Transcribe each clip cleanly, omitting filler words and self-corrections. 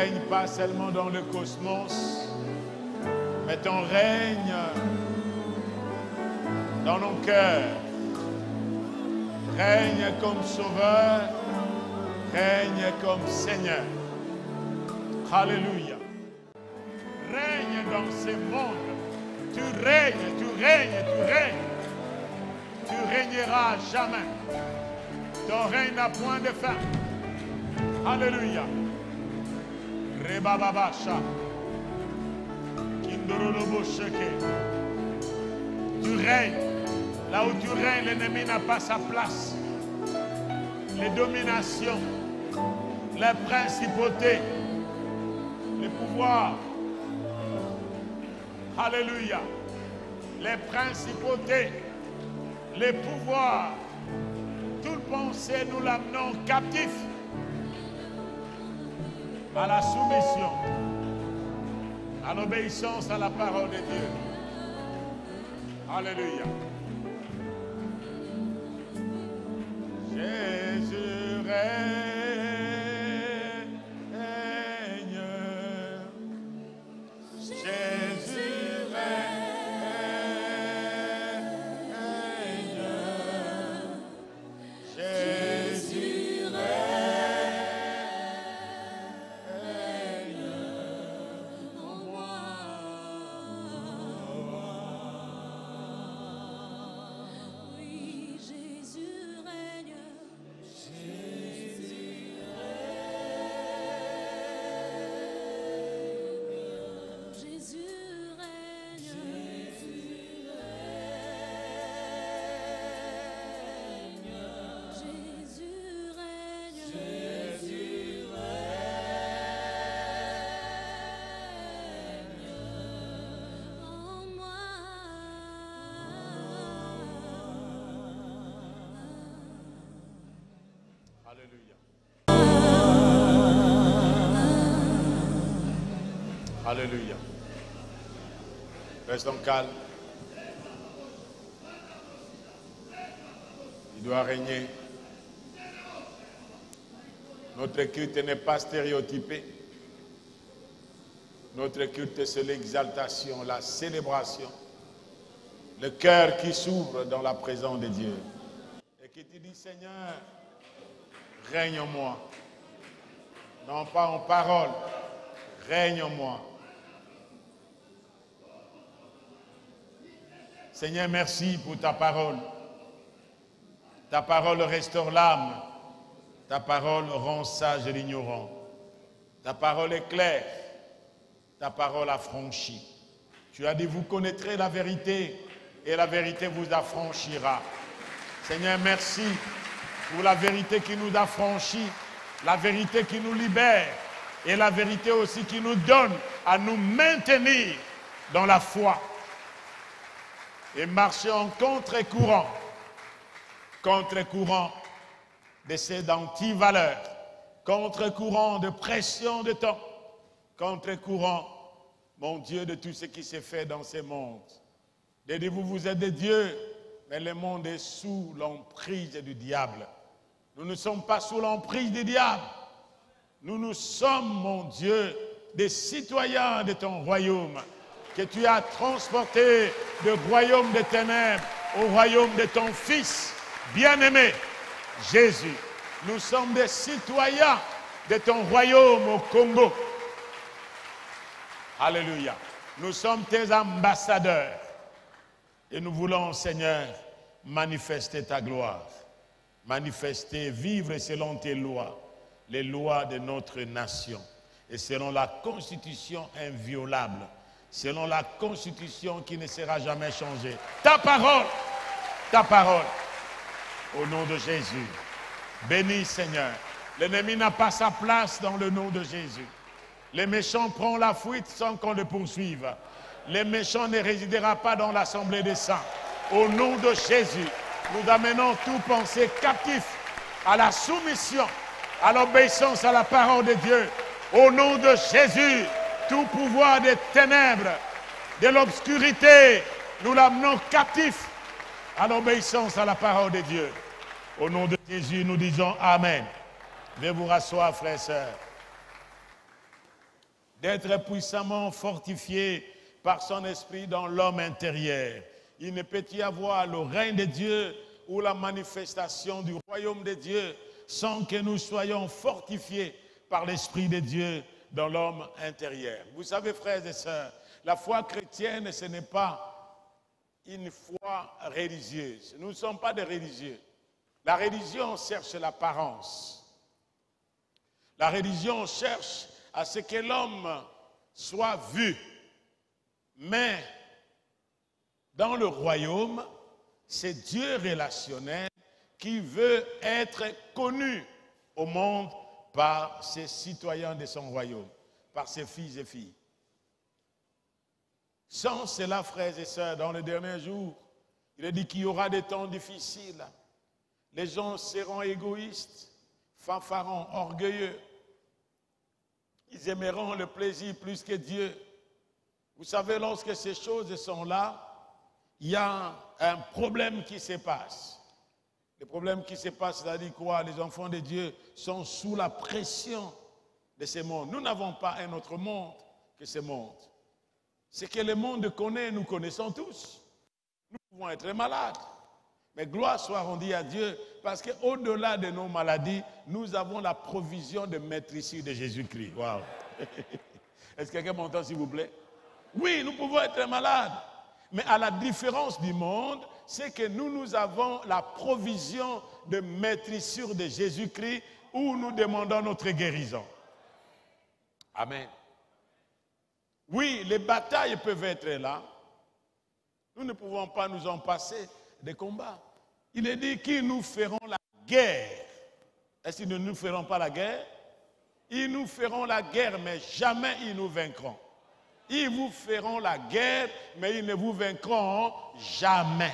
règnes pas seulement dans le cosmos, mais ton règne dans nos cœurs. Règne comme sauveur, règne comme Seigneur. Alléluia. Règne dans ce monde. Tu règnes, tu règnes, tu règnes. Tu régneras jamais. Ton règne n'a point de fin. Alléluia. Rebababasha. Kindorolobosheke. Tu règnes. Là où tu règnes, l'ennemi n'a pas sa place. Les dominations, les principautés, les pouvoirs. Alléluia. Les principautés, les pouvoirs, toute pensée, nous l'amenons captif à la soumission, à l'obéissance à la parole de Dieu. Alléluia. Jésus règne. Jésus règne. Jésus règne en moi. Oui, Jésus règne. Alléluia. Restons calmes. Il doit régner. Notre culte n'est pas stéréotypé. Notre culte, c'est l'exaltation, la célébration. Le cœur qui s'ouvre dans la présence de Dieu. Et qui te dit, Seigneur, règne en moi. Non pas en parole, règne en moi. Seigneur, merci pour ta parole. Ta parole restaure l'âme. Ta parole rend sage l'ignorant. Ta parole est claire. Ta parole affranchit. Tu as dit, vous connaîtrez la vérité et la vérité vous affranchira. Seigneur, merci pour la vérité qui nous affranchit, la vérité qui nous libère et la vérité aussi qui nous donne à nous maintenir dans la foi et marcher en contre-courant de ces anti-valeurs, contre-courant de pression de temps, contre-courant, mon Dieu, de tout ce qui s'est fait dans ce monde. Dites-vous, vous êtes des dieux, mais le monde est sous l'emprise du diable. Nous ne sommes pas sous l'emprise du diable. Nous sommes, mon Dieu, des citoyens de ton royaume, que tu as transporté du royaume des ténèbres au royaume de ton Fils bien-aimé, Jésus. Nous sommes des citoyens de ton royaume au Congo. Alléluia. Nous sommes tes ambassadeurs. Et nous voulons, Seigneur, manifester ta gloire. Manifester, vivre selon tes lois, les lois de notre nation. Et selon la constitution inviolable, selon la constitution qui ne sera jamais changée. Ta parole, au nom de Jésus. Bénis, Seigneur. L'ennemi n'a pas sa place dans le nom de Jésus. Les méchants prennent la fuite sans qu'on le poursuive. Les méchants ne résidera pas dans l'assemblée des saints. Au nom de Jésus, nous amenons tout pensée captif à la soumission, à l'obéissance à la parole de Dieu. Au nom de Jésus, tout pouvoir des ténèbres, de l'obscurité, nous l'amenons captif à l'obéissance à la parole de Dieu. Au nom de Jésus, nous disons Amen. Veuillez vous rasseoir, frères et sœurs. d'être puissamment fortifié par son esprit dans l'homme intérieur. Il ne peut y avoir le règne de Dieu ou la manifestation du royaume de Dieu sans que nous soyons fortifiés par l'esprit de Dieu dans l'homme intérieur. Vous savez, frères et sœurs, la foi chrétienne, ce n'est pas une foi religieuse. Nous ne sommes pas des religieux. La religion cherche l'apparence. La religion cherche à ce que l'homme soit vu. Mais dans le royaume, c'est Dieu relationnel qui veut être connu au monde par ses citoyens de son royaume, par ses fils et filles. Sans cela, frères et sœurs, dans les derniers jours, il est dit qu'il y aura des temps difficiles. Les gens seront égoïstes, fanfarons, orgueilleux. Ils aimeront le plaisir plus que Dieu. Vous savez, lorsque ces choses sont là, il y a un problème qui se passe. Le problème qui se passe, c'est-à-dire quoi? Les enfants de Dieu sont sous la pression de ce monde. Nous n'avons pas un autre monde que ce monde. Ce que le monde connaît, nous connaissons tous. Nous pouvons être malades. Mais gloire soit rendue à Dieu, parce qu'au-delà de nos maladies, nous avons la provision de maîtrise de Jésus-Christ. Waouh! Est-ce que quelqu'un m'entend, s'il vous plaît? Oui, nous pouvons être malades. Mais à la différence du monde, c'est que nous avons la provision de maîtrise de Jésus-Christ où nous demandons notre guérison. Amen. Oui, les batailles peuvent être là. Nous ne pouvons pas nous en passer des combats. Il est dit qu'ils nous feront la guerre. Est-ce qu'ils ne nous feront pas la guerre? Ils nous feront la guerre, mais jamais ils nous vaincront. Ils vous feront la guerre, mais ils ne vous vaincront jamais.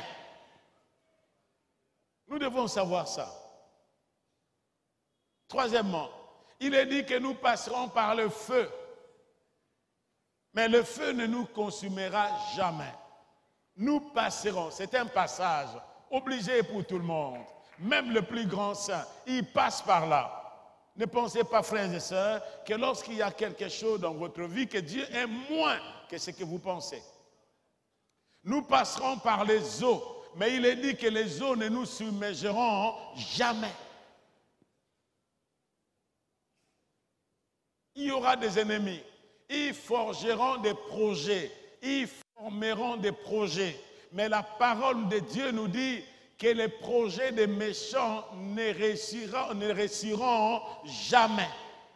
Nous devons savoir ça. Troisièmement, il est dit que nous passerons par le feu. Mais le feu ne nous consumera jamais. Nous passerons, c'est un passage obligé pour tout le monde. Même le plus grand saint, il passe par là. Ne pensez pas, frères et sœurs, que lorsqu'il y a quelque chose dans votre vie, que Dieu est moins que ce que vous pensez. Nous passerons par les eaux, mais il est dit que les eaux ne nous submergeront jamais. Il y aura des ennemis. Ils forgeront des projets. Ils formeront des projets. Mais la parole de Dieu nous dit que les projets des méchants ne réussiront jamais.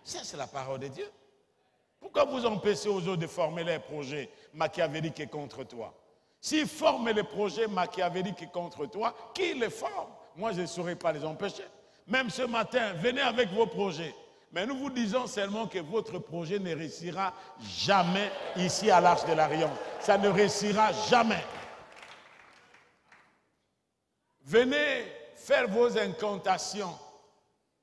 Ça, c'est la parole de Dieu. Pourquoi vous empêchez aux autres de former les projets machiavéliques contre toi? S'ils forment les projets machiavéliques contre toi, qui les forme? Moi, je ne saurais pas les empêcher. Même ce matin, venez avec vos projets. Mais nous vous disons seulement que votre projet ne réussira jamais ici à l'Arche de l'Arion. Ça ne réussira jamais. Venez faire vos incantations.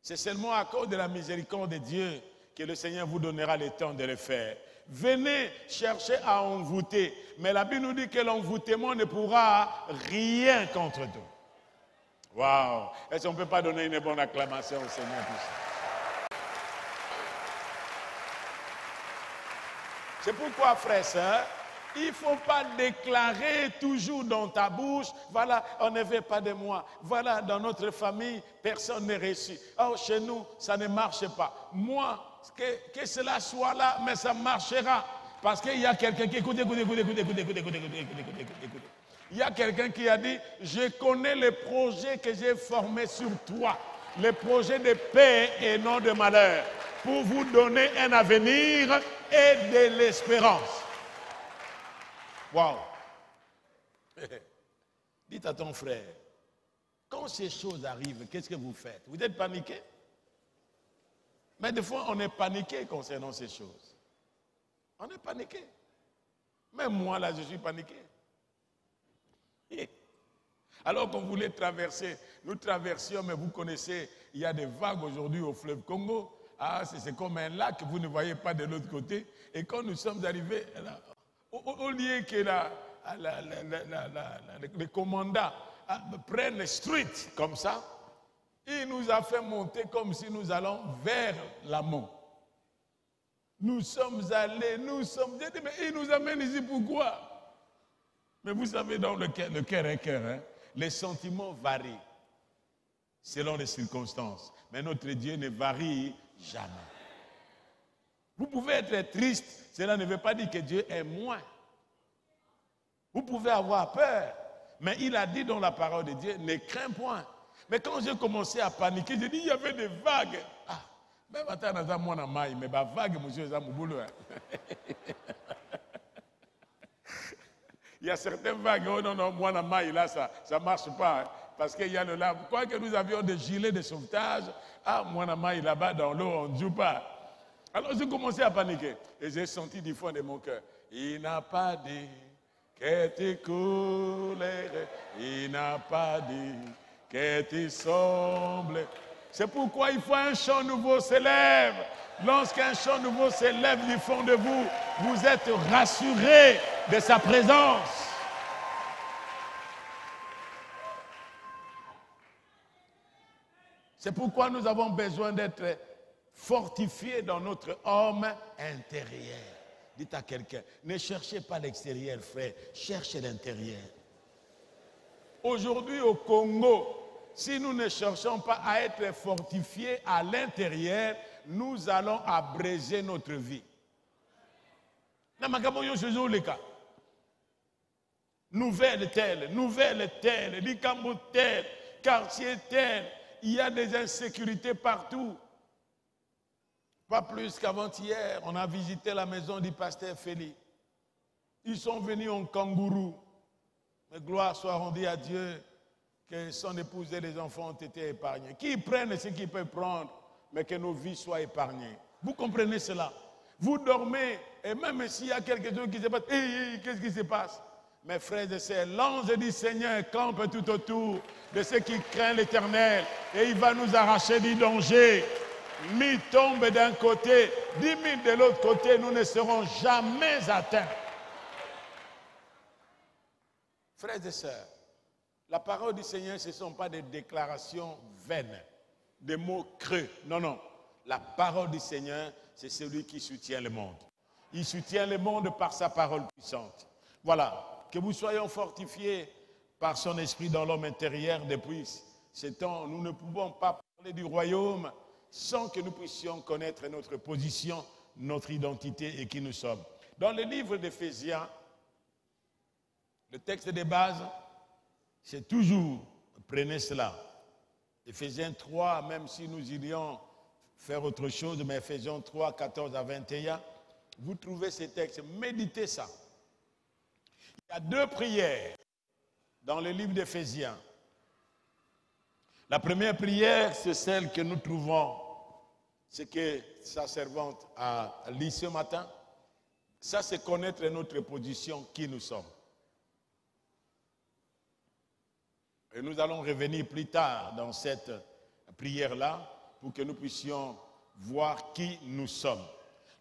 C'est seulement à cause de la miséricorde de Dieu que le Seigneur vous donnera le temps de le faire. Venez chercher à envoûter. Mais la Bible nous dit que l'envoûtement ne pourra rien contre nous. Waouh! Est-ce qu'on ne peut pas donner une bonne acclamation au Seigneur pour ça? C'est pourquoi, frères et sœurs, il ne faut pas déclarer toujours dans ta bouche, voilà, on ne veut pas de moi. Voilà, dans notre famille, personne n'est reçu. Oh, chez nous, ça ne marche pas. Moi, que cela soit là, mais ça marchera. Parce qu'il y a quelqu'un qui... Écoutez. Il y a quelqu'un qui a dit, je connais les projets que j'ai formés sur toi. Les projets de paix et non de malheur. Pour vous donner un avenir et de l'espérance. Waouh! Dites à ton frère, quand ces choses arrivent, qu'est-ce que vous faites? Vous êtes paniqué? Mais des fois, on est paniqué concernant ces choses. On est paniqué. Même moi, là, je suis paniqué. Alors qu'on voulait traverser, nous traversions, mais vous connaissez, il y a des vagues aujourd'hui au fleuve Congo. Ah, c'est comme un lac que vous ne voyez pas de l'autre côté. Et quand nous sommes arrivés, là, au lieu que les commandants prennent le street comme ça, il nous a fait monter comme si nous allons vers l'amont. Nous sommes allés, J'ai dit, mais il nous amène ici pourquoi? Mais vous savez, dans le cœur est cœur, hein, les sentiments varient selon les circonstances. Mais notre Dieu ne varie jamais. Vous pouvez être triste, cela ne veut pas dire que Dieu est moins. Vous pouvez avoir peur, mais il a dit dans la parole de Dieu, ne crains point. Mais quand j'ai commencé à paniquer, j'ai dit, il y avait des vagues. Ah, même attends, moi, mais les vagues, monsieur, ça boulot. Il y a certaines vagues, oh non, moi, là, ça ne marche pas. Hein, parce qu'il y a le lave. Quoi que nous avions des gilets de sauvetage, ah, moi, là-bas, dans l'eau, on ne joue pas. Alors j'ai commencé à paniquer. Et j'ai senti du fond de mon cœur, il n'a pas dit que tu coulerais, il n'a pas dit que tu sembles. C'est pourquoi il faut un chant nouveau s'élève. Lorsqu'un chant nouveau s'élève du fond de vous, vous êtes rassurés de sa présence. C'est pourquoi nous avons besoin d'être fortifiés dans notre homme intérieur. Dites à quelqu'un, ne cherchez pas l'extérieur, frère, cherchez l'intérieur. Aujourd'hui au Congo, si nous ne cherchons pas à être fortifiés à l'intérieur, nous allons abréger notre vie. Nouvelle telle, Likambo tel, quartier tel, il y a des insécurités partout. Pas plus qu'avant-hier, on a visité la maison du pasteur Félix. Ils sont venus en kangourou. Mais gloire soit rendue à Dieu que son épouse et les enfants ont été épargnés. Qu'ils prennent ce qu'ils peuvent prendre, mais que nos vies soient épargnées. Vous comprenez cela? Vous dormez, et même s'il y a quelque chose qui se passe, qu'est-ce qui se passe? Mes frères et sœurs, l'ange du Seigneur campe tout autour de ceux qui craignent l'Éternel, et il va nous arracher du danger. 1000 tombent d'un côté, 10 000 de l'autre côté, nous ne serons jamais atteints. Frères et sœurs, la parole du Seigneur, ce ne sont pas des déclarations vaines, des mots creux. Non, non. La parole du Seigneur, c'est celui qui soutient le monde. Il soutient le monde par sa parole puissante. Voilà. Que vous soyons fortifiés par son esprit dans l'homme intérieur depuis ce temps. Nous ne pouvons pas parler du royaume sans que nous puissions connaître notre position, notre identité et qui nous sommes. Dans le livre d'Éphésiens, le texte de base, c'est toujours, prenez cela, Éphésiens 3, même si nous irions faire autre chose, mais Éphésiens 3, 14 à 21, vous trouvez ces textes, méditez ça. Il y a 2 prières dans le livre d'Éphésiens. La première prière, c'est celle que nous trouvons, ce que sa servante a lu ce matin. Ça, c'est connaître notre position, qui nous sommes. Et nous allons revenir plus tard dans cette prière-là pour que nous puissions voir qui nous sommes.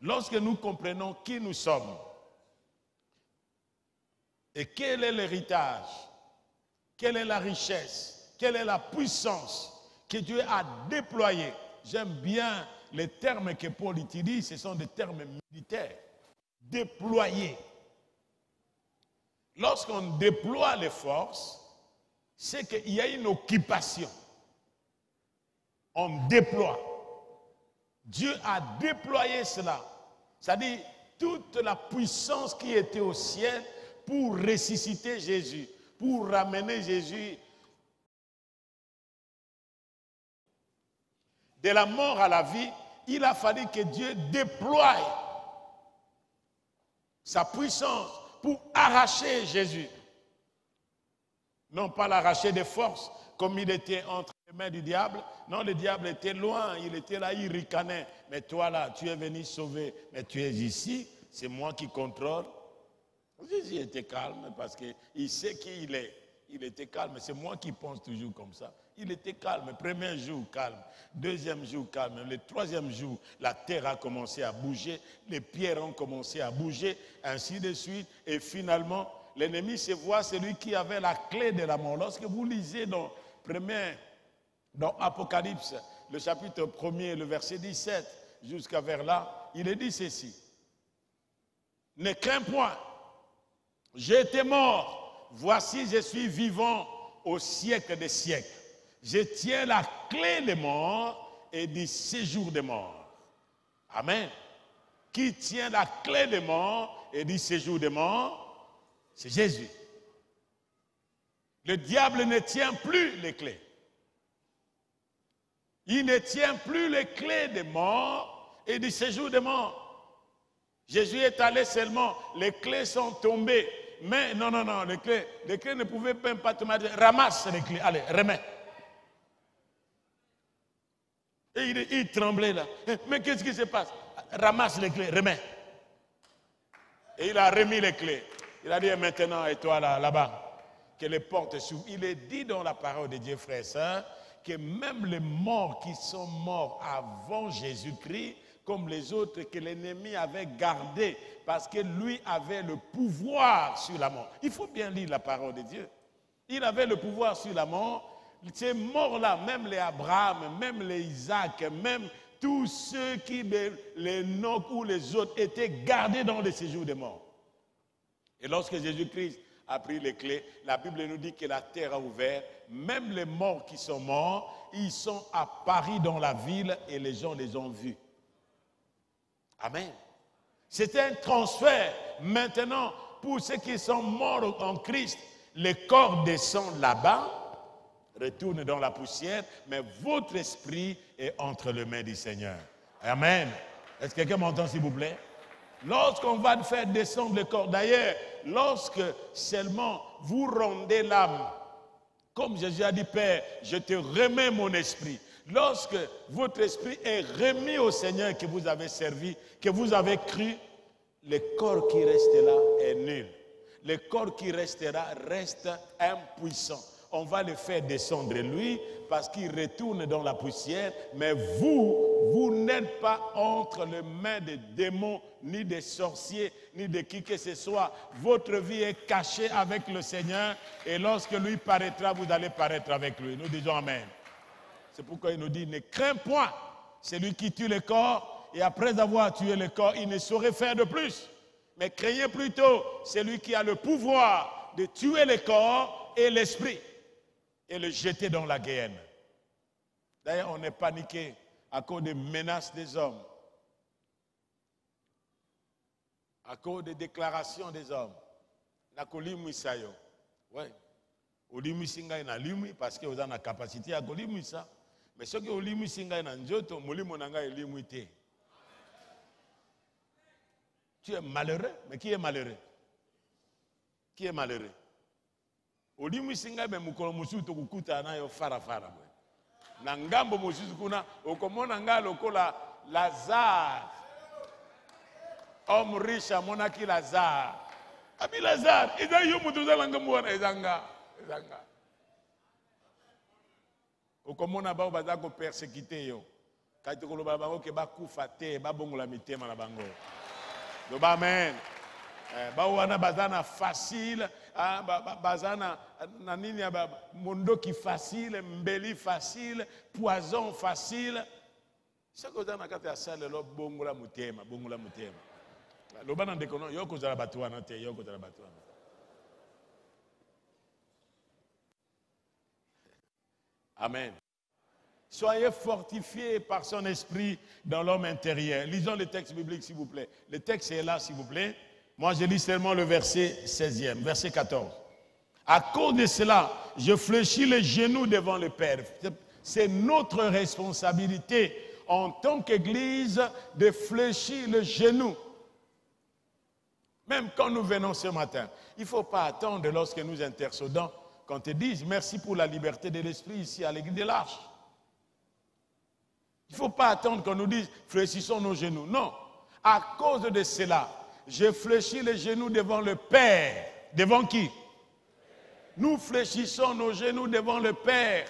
Lorsque nous comprenons qui nous sommes et quel est l'héritage, quelle est la richesse, quelle est la puissance que Dieu a déployée. J'aime bien les termes que Paul utilise, ce sont des termes militaires. Déployer. Lorsqu'on déploie les forces, c'est qu'il y a une occupation. On déploie. Dieu a déployé cela. C'est-à-dire toute la puissance qui était au ciel pour ressusciter Jésus, pour ramener Jésus de la mort à la vie. Il a fallu que Dieu déploie sa puissance pour arracher Jésus. Non pas l'arracher de force, comme il était entre les mains du diable. Non, le diable était loin, il était là, il ricanait. Mais toi là, tu es venu sauver, mais tu es ici, c'est moi qui contrôle. Jésus était calme parce qu'il sait qui il est. Il était calme, c'est moi qui pense toujours comme ça. Il était calme, premier jour calme, deuxième jour calme, le troisième jour, la terre a commencé à bouger, les pierres ont commencé à bouger, ainsi de suite, et finalement, l'ennemi se voit celui qui avait la clé de la mort. Lorsque vous lisez dans Apocalypse, le chapitre 1er, le verset 17, jusqu'à vers là, il est dit ceci. Ne crains point, j'ai été mort, voici je suis vivant au siècle des siècles. Je tiens la clé des morts et du séjour des morts. Amen. Qui tient la clé des morts et du séjour des morts? C'est Jésus. Le diable ne tient plus les clés. Il ne tient plus les clés des morts et du séjour des morts. Jésus est allé seulement, les clés sont tombées. Mais non, les clés ne pouvaient même pas tomber. Ramasse les clés, allez, remets. Et il tremblait là. Mais qu'est-ce qui se passe? Ramasse les clés, remets. Et il a remis les clés. Il a dit maintenant, et toi là-bas, que les portes s'ouvrent. Il est dit dans la parole de Dieu, frères et sœurs, que même les morts qui sont morts avant Jésus-Christ, comme les autres que l'ennemi avait gardés, parce que lui avait le pouvoir sur la mort. Il faut bien lire la parole de Dieu. Il avait le pouvoir sur la mort. Ces morts-là, même les Abraham, même les Isaac, même tous ceux qui, les Enoch ou les autres, étaient gardés dans le séjour des morts. Et lorsque Jésus-Christ a pris les clés, la Bible nous dit que la terre a ouvert. Même les morts qui sont morts, ils sont apparus dans la ville et les gens les ont vus. Amen. C'est un transfert. Maintenant, pour ceux qui sont morts en Christ, les corps descendent là-bas, retournent dans la poussière, mais votre esprit est entre les mains du Seigneur. Amen. Est-ce que quelqu'un m'entend, s'il vous plaît? Lorsqu'on va faire descendre le corps, d'ailleurs, lorsque seulement vous rendez l'âme, comme Jésus a dit, Père, je te remets mon esprit. Lorsque votre esprit est remis au Seigneur que vous avez servi, que vous avez cru, le corps qui reste là est nul. Le corps qui restera reste impuissant. On va le faire descendre lui parce qu'il retourne dans la poussière, mais vous n'êtes pas entre les mains des démons, ni des sorciers, ni de qui que ce soit. Votre vie est cachée avec le Seigneur et lorsque lui paraîtra, vous allez paraître avec lui. Nous disons Amen. C'est pourquoi il nous dit, ne crains point celui qui tue le corps et après avoir tué le corps, il ne saurait faire de plus. Mais craignez plutôt celui qui a le pouvoir de tuer le corps et l'esprit et le jeter dans la guéhenne. D'ailleurs, on est paniqué à cause des menaces des hommes, à cause des déclarations des hommes. Na kolimu isayo. Ouais. Olimu singa na limu parce que vous avez la capacité à kolimu ça. Mais ce que olimu singa na njoto, molimo nanga elimu ite. Tu es malheureux, mais qui est malheureux? Qui est malheureux? Olimu singa be mukolo musuto kukuta na yo fara. Na ngambo mususu kuna okomona nga lokola Lazare. Homme riche monaki Lazare. Abi Lazare, eza yo mutu zalanga mwana ezanga. Okomona ba baza ko persécuter yo. Kati ko loba bango ke bakufa te, ba bongola mitema na bango. Doba amen. Ba wana bazana facile, bazana na nini ya mondoki facile, mbeli facile, poison facile. Ce que dans la carte ya salle lo bongola mutema. Loba na ndekono yoko zala batu wana te, yoko zala batu wana. Amen. Soyez fortifiés par son esprit dans l'homme intérieur. Lisons le texte biblique, s'il vous plaît. Le texte est là, s'il vous plaît. Moi, je lis seulement le verset 16e, verset 14. À cause de cela, je fléchis les genoux devant le Père. C'est notre responsabilité en tant qu'Église de fléchir les genoux. Même quand nous venons ce matin, il ne faut pas attendre lorsque nous intercédons qu'on te dise merci pour la liberté de l'esprit ici à l'église de l'Arche. Il ne faut pas attendre qu'on nous dise fléchissons nos genoux. Non. À cause de cela, je fléchis les genoux devant le Père. Devant qui? Nous fléchissons nos genoux devant le Père,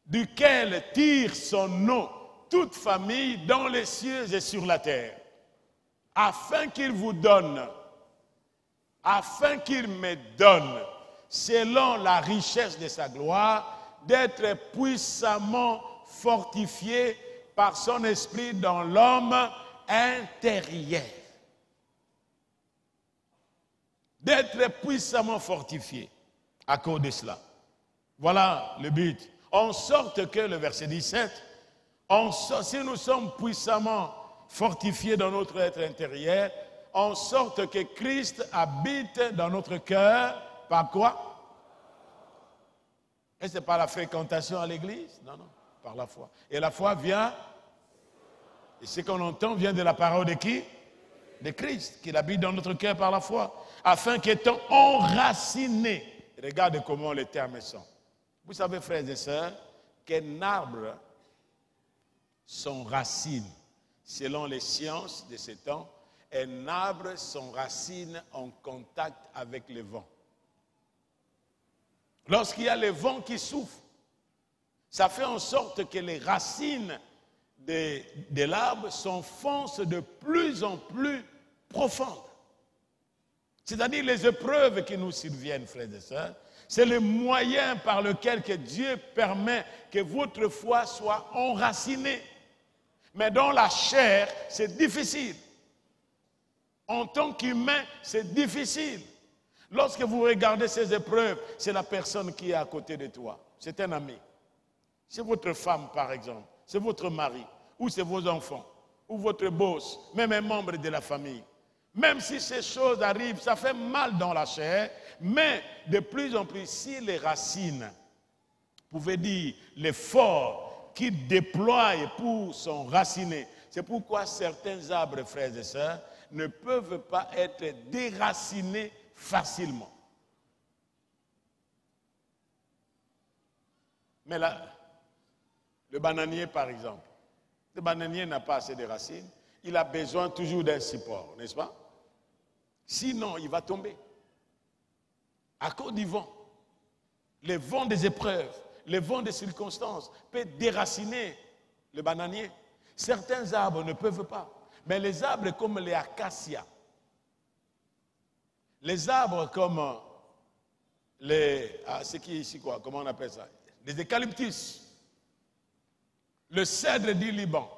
duquel tire son nom toute famille dans les cieux et sur la terre, afin qu'il vous donne, afin qu'il me donne, selon la richesse de sa gloire, d'être puissamment fortifié par son esprit dans l'homme intérieur. D'être puissamment fortifié à cause de cela. Voilà le but. En sorte que, le verset 17, si nous sommes puissamment fortifiés dans notre être intérieur, en sorte que Christ habite dans notre cœur, par quoi? Et ce n'est pas la fréquentation à l'église, non, non, par la foi. Et la foi vient, et ce qu'on entend vient de la parole de qui? De Christ, qui habite dans notre cœur par la foi, afin qu'étant enracinés, regardez comment les termes sont. Vous savez, frères et sœurs, qu'un arbre s'enracine, selon les sciences de ce temps, un arbre s'enracine en contact avec le vent. Lorsqu'il y a le vent qui souffle, ça fait en sorte que les racines de l'arbre s'enfoncent de plus en plus profondes. C'est-à-dire les épreuves qui nous surviennent, frères et sœurs, c'est le moyen par lequel que Dieu permet que votre foi soit enracinée. Mais dans la chair, c'est difficile. En tant qu'humain, c'est difficile. Lorsque vous regardez ces épreuves, c'est la personne qui est à côté de toi. C'est un ami. C'est votre femme, par exemple. C'est votre mari. Ou c'est vos enfants. Ou votre boss. Même un membre de la famille. Même si ces choses arrivent, ça fait mal dans la chair. Mais de plus en plus, si les racines, vous pouvez dire l'effort qu'il déploie pour s'enraciner, c'est pourquoi certains arbres, frères et sœurs, ne peuvent pas être déracinés facilement. Mais là, le bananier, par exemple, le bananier n'a pas assez de racines, il a besoin toujours d'un support, n'est-ce pas? Sinon, il va tomber. À cause du vent, le vent des épreuves, le vent des circonstances peut déraciner le bananier. Certains arbres ne peuvent pas. Mais les arbres comme les acacias, les arbres comme c'est qui ici quoi? Comment on appelle ça? Les eucalyptus, le cèdre du Liban,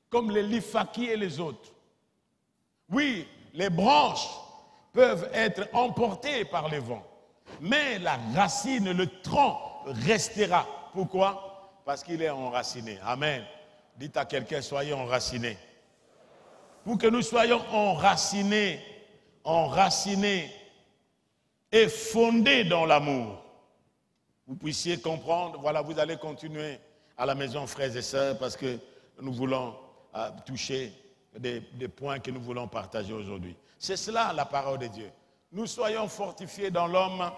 comme les lifaki et les autres. Oui, les branches peuvent être emportées par le vent, mais la racine, le tronc restera. Pourquoi? Parce qu'il est enraciné. Amen. Dites à quelqu'un, soyez enracinés. Pour que nous soyons enracinés et fondés dans l'amour. Vous puissiez comprendre, voilà, vous allez continuer à la maison, frères et sœurs, parce que nous voulons toucher des points que nous voulons partager aujourd'hui. C'est cela la parole de Dieu. Nous soyons fortifiés dans l'homme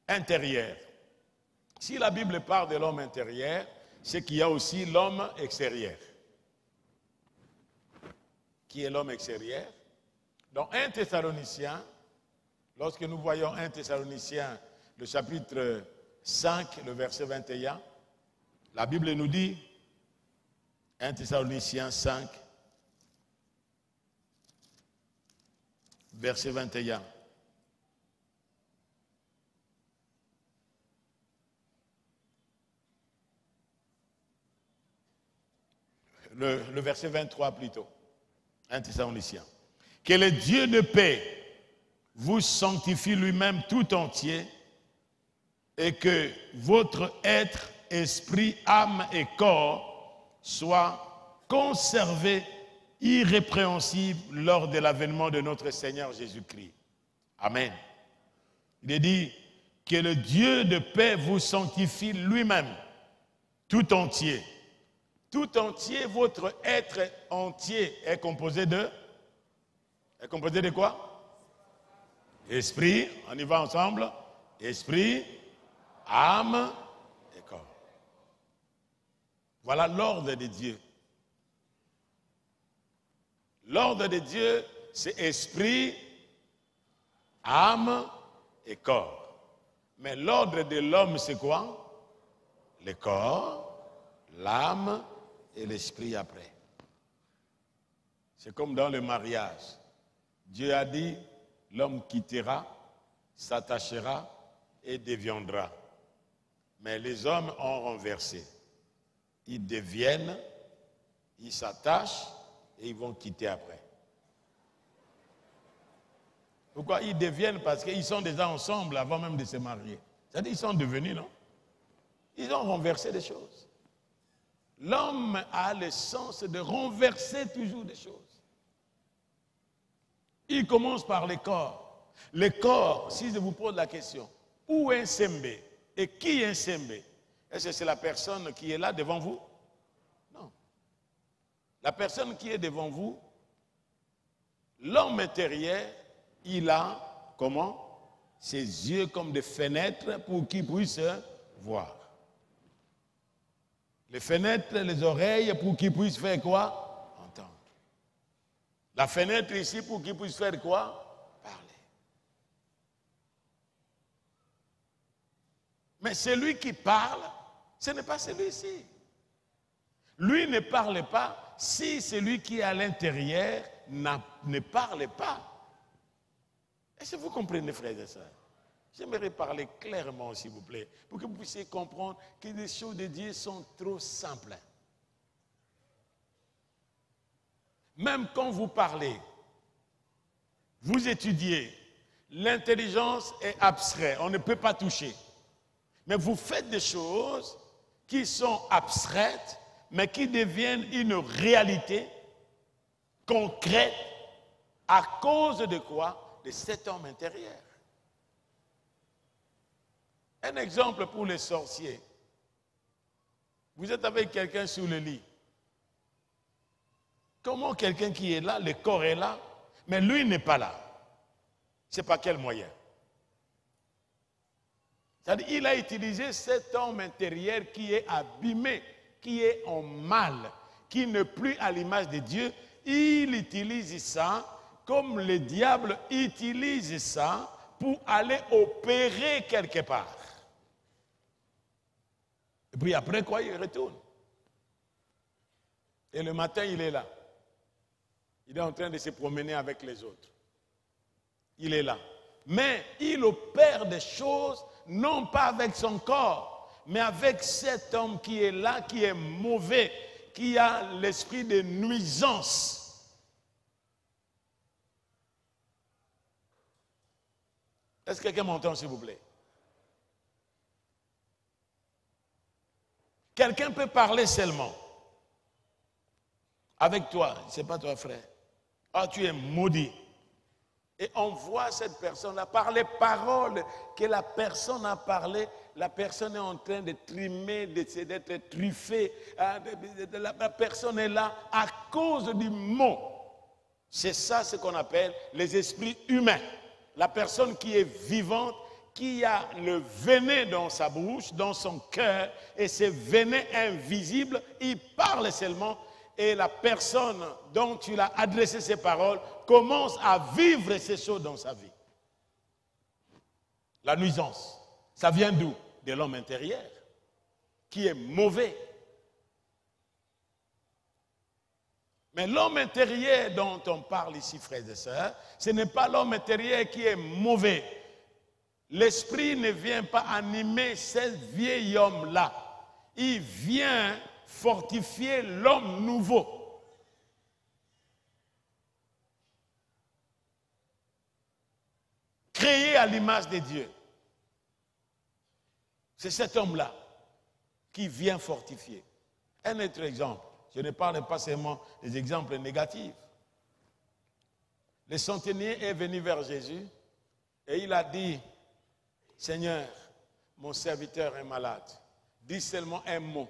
intérieur. Si la Bible parle de l'homme intérieur, c'est qu'il y a aussi l'homme extérieur. Qui est l'homme extérieur? Dans 1 Thessaloniciens, lorsque nous voyons 1 Thessaloniciens, le chapitre 5, le verset 21, la Bible nous dit, 1 Thessaloniciens 5, verset 21. Le verset 23 plutôt. 1 Thessaloniciens. Que le Dieu de paix vous sanctifie lui-même tout entier et que votre être, esprit, âme et corps soient conservés irrépréhensibles lors de l'avènement de notre Seigneur Jésus-Christ. Amen. Il est dit que le Dieu de paix vous sanctifie lui-même tout entier. Tout entier, votre être entier est composé de quoi? Esprit, on y va ensemble. Esprit, âme et corps. Voilà l'ordre de Dieu. L'ordre de Dieu, c'est esprit, âme et corps. Mais l'ordre de l'homme, c'est quoi? Le corps, l'âme et l'esprit après. C'est comme dans le mariage. Dieu a dit, l'homme quittera, s'attachera et deviendra. Mais les hommes ont renversé. Ils deviennent, Ils s'attachent et ils vont quitter après. Pourquoi? Ils deviennent parce qu'ils sont déjà ensemble avant même de se marier. C'est-à-dire qu'ils sont devenus, non? Ils ont renversé des choses. L'homme a le sens de renverser toujours des choses. Il commence par le corps. Le corps, si je vous pose la question, où est Nsembe et qui est Nsembe? Est-ce que c'est la personne qui est là devant vous? Non. La personne qui est devant vous, l'homme intérieur, il a, comment? Ses yeux comme des fenêtres pour qu'il puisse voir. Les fenêtres, les oreilles pour qu'il puisse faire quoi? Entendre. La fenêtre ici pour qu'il puisse faire quoi? Parler. Mais celui qui parle, ce n'est pas celui-ci. Lui ne parle pas si celui qui est à l'intérieur ne parle pas. Est-ce que vous comprenez, frères et sœurs? J'aimerais parler clairement, s'il vous plaît, pour que vous puissiez comprendre que les choses de Dieu sont trop simples. Même quand vous parlez, vous étudiez, l'intelligence est abstraite, on ne peut pas toucher. Mais vous faites des choses qui sont abstraites, mais qui deviennent une réalité concrète à cause de quoi? De cet homme intérieur. Un exemple pour les sorciers. Vous êtes avec quelqu'un sous le lit. Comment quelqu'un qui est là, le corps est là, mais lui n'est pas là? C'est par quel moyen? C'est-à-dire, il a utilisé cet homme intérieur qui est abîmé, qui est en mal, qui n'est plus à l'image de Dieu. Il utilise ça comme le diable utilise ça pour aller opérer quelque part. Et puis après quoi, il retourne. Et le matin, il est là. Il est en train de se promener avec les autres. Il est là. Mais il opère des choses, non pas avec son corps, mais avec cet homme qui est là, qui est mauvais, qui a l'esprit de nuisance. Est-ce que quelqu'un m'entend, s'il vous plaît? Quelqu'un peut parler seulement avec toi, ce n'est pas toi, frère. Ah, tu es maudit. Et on voit cette personne-là par les paroles que la personne a parlé. La personne est en train de trimer, d'être truffée. La personne est là à cause du mot. C'est ça ce qu'on appelle les esprits humains. La personne qui est vivante, qui a le venin dans sa bouche, dans son cœur, et ce venin invisible, il parle seulement, et la personne dont tu l'as adressé ces paroles commence à vivre ces choses dans sa vie. La nuisance, ça vient d'où? De l'homme intérieur, qui est mauvais. Mais l'homme intérieur dont on parle ici, frères et sœurs, ce n'est pas l'homme intérieur qui est mauvais. L'esprit ne vient pas animer ce vieil homme-là. Il vient fortifier l'homme nouveau. Créé à l'image de Dieu. C'est cet homme-là qui vient fortifier. Un autre exemple. Je ne parle pas seulement des exemples négatifs. Le centenier est venu vers Jésus et il a dit: Seigneur, mon serviteur est malade. Dis seulement un mot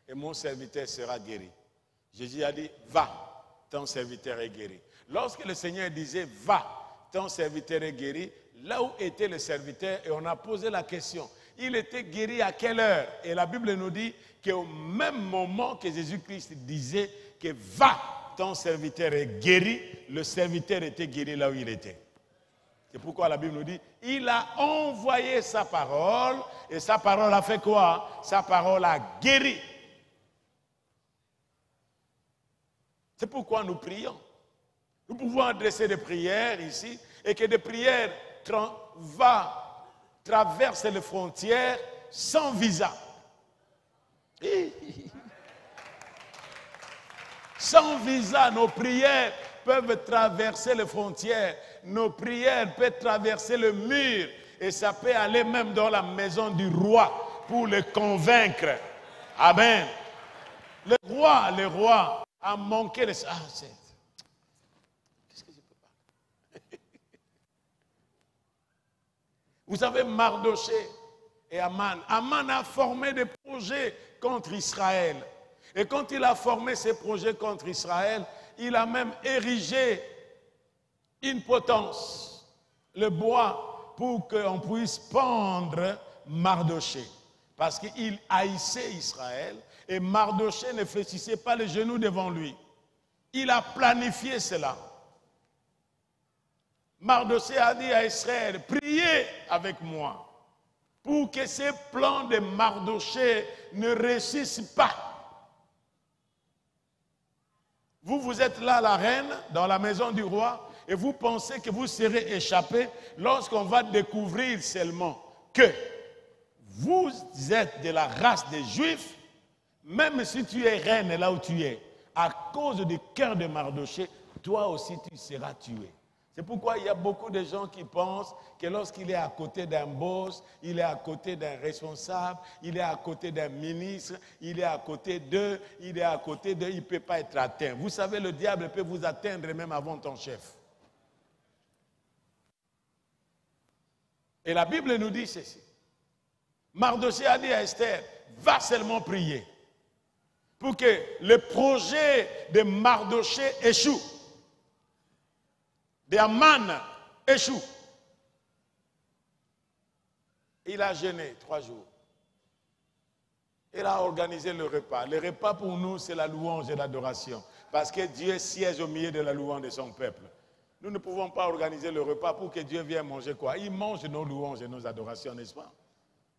et mon serviteur sera guéri. Jésus a dit: va, ton serviteur est guéri. Lorsque le Seigneur disait: va, ton serviteur est guéri, là où était le serviteur, et on a posé la question, il était guéri à quelle heure? Et la Bible nous dit qu'au même moment que Jésus-Christ disait que va, ton serviteur est guéri, le serviteur était guéri là où il était. C'est pourquoi la Bible nous dit, il a envoyé sa parole, et sa parole a fait quoi? Sa parole a guéri. C'est pourquoi nous prions. Nous pouvons adresser des prières ici, et que des prières traversent les frontières sans visa. Sans visa, nos prières peuvent traverser les frontières. Nos prières peuvent traverser le mur. Et ça peut aller même dans la maison du roi pour le convaincre. Amen. Le roi a manqué de ça. Qu'est-ce que je peux parler? Vous savez, Mardoché et Aman. Aman a formé des projets contre Israël. Et quand il a formé ces projets contre Israël, il a même érigé une potence, le bois, pour qu'on puisse pendre Mardoché. Parce qu'il haïssait Israël et Mardoché ne fléchissait pas les genoux devant lui. Il a planifié cela. Mardoché a dit à Israël, priez avec moi pour que ces plans de Mardoché ne réussissent pas. Vous êtes là, la reine, dans la maison du roi, et vous pensez que vous serez échappé lorsqu'on va découvrir seulement que vous êtes de la race des Juifs, même si tu es reine là où tu es, à cause du cœur de Mardoché, toi aussi tu seras tué. C'est pourquoi il y a beaucoup de gens qui pensent que lorsqu'il est à côté d'un boss, il est à côté d'un responsable, il est à côté d'un ministre, il est à côté d'eux, il ne peut pas être atteint. Vous savez, le diable peut vous atteindre même avant ton chef. Et la Bible nous dit ceci. Mardoché a dit à Esther, va seulement prier pour que le projet de Mardoché échoue. De Aman échoue. Il a jeûné 3 jours. Il a organisé le repas. Le repas pour nous, c'est la louange et l'adoration. Parce que Dieu siège au milieu de la louange de son peuple. Nous ne pouvons pas organiser le repas pour que Dieu vienne manger quoi? Il mange nos louanges et nos adorations, n'est-ce pas?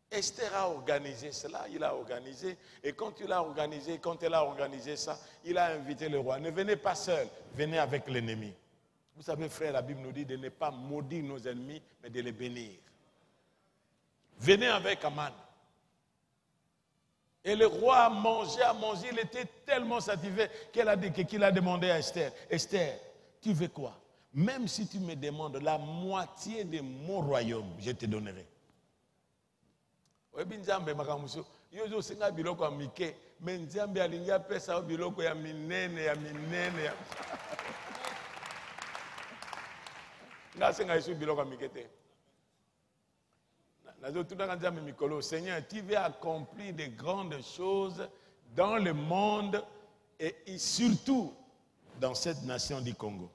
Esther a organisé cela, il a organisé. Et quand elle a organisé ça, il a invité le roi. Ne venez pas seul, venez avec l'ennemi. Vous savez, frère, la Bible nous dit de ne pas maudire nos ennemis, mais de les bénir. Venez avec Aman. Et le roi a mangé, il était tellement satisfait qu'il a demandé à Esther, Esther, tu veux quoi? Même si tu me demandes la moitié de mon royaume, je te donnerai. Seigneur, tu veux accomplir de grandes choses dans le monde et surtout dans cette nation du Congo.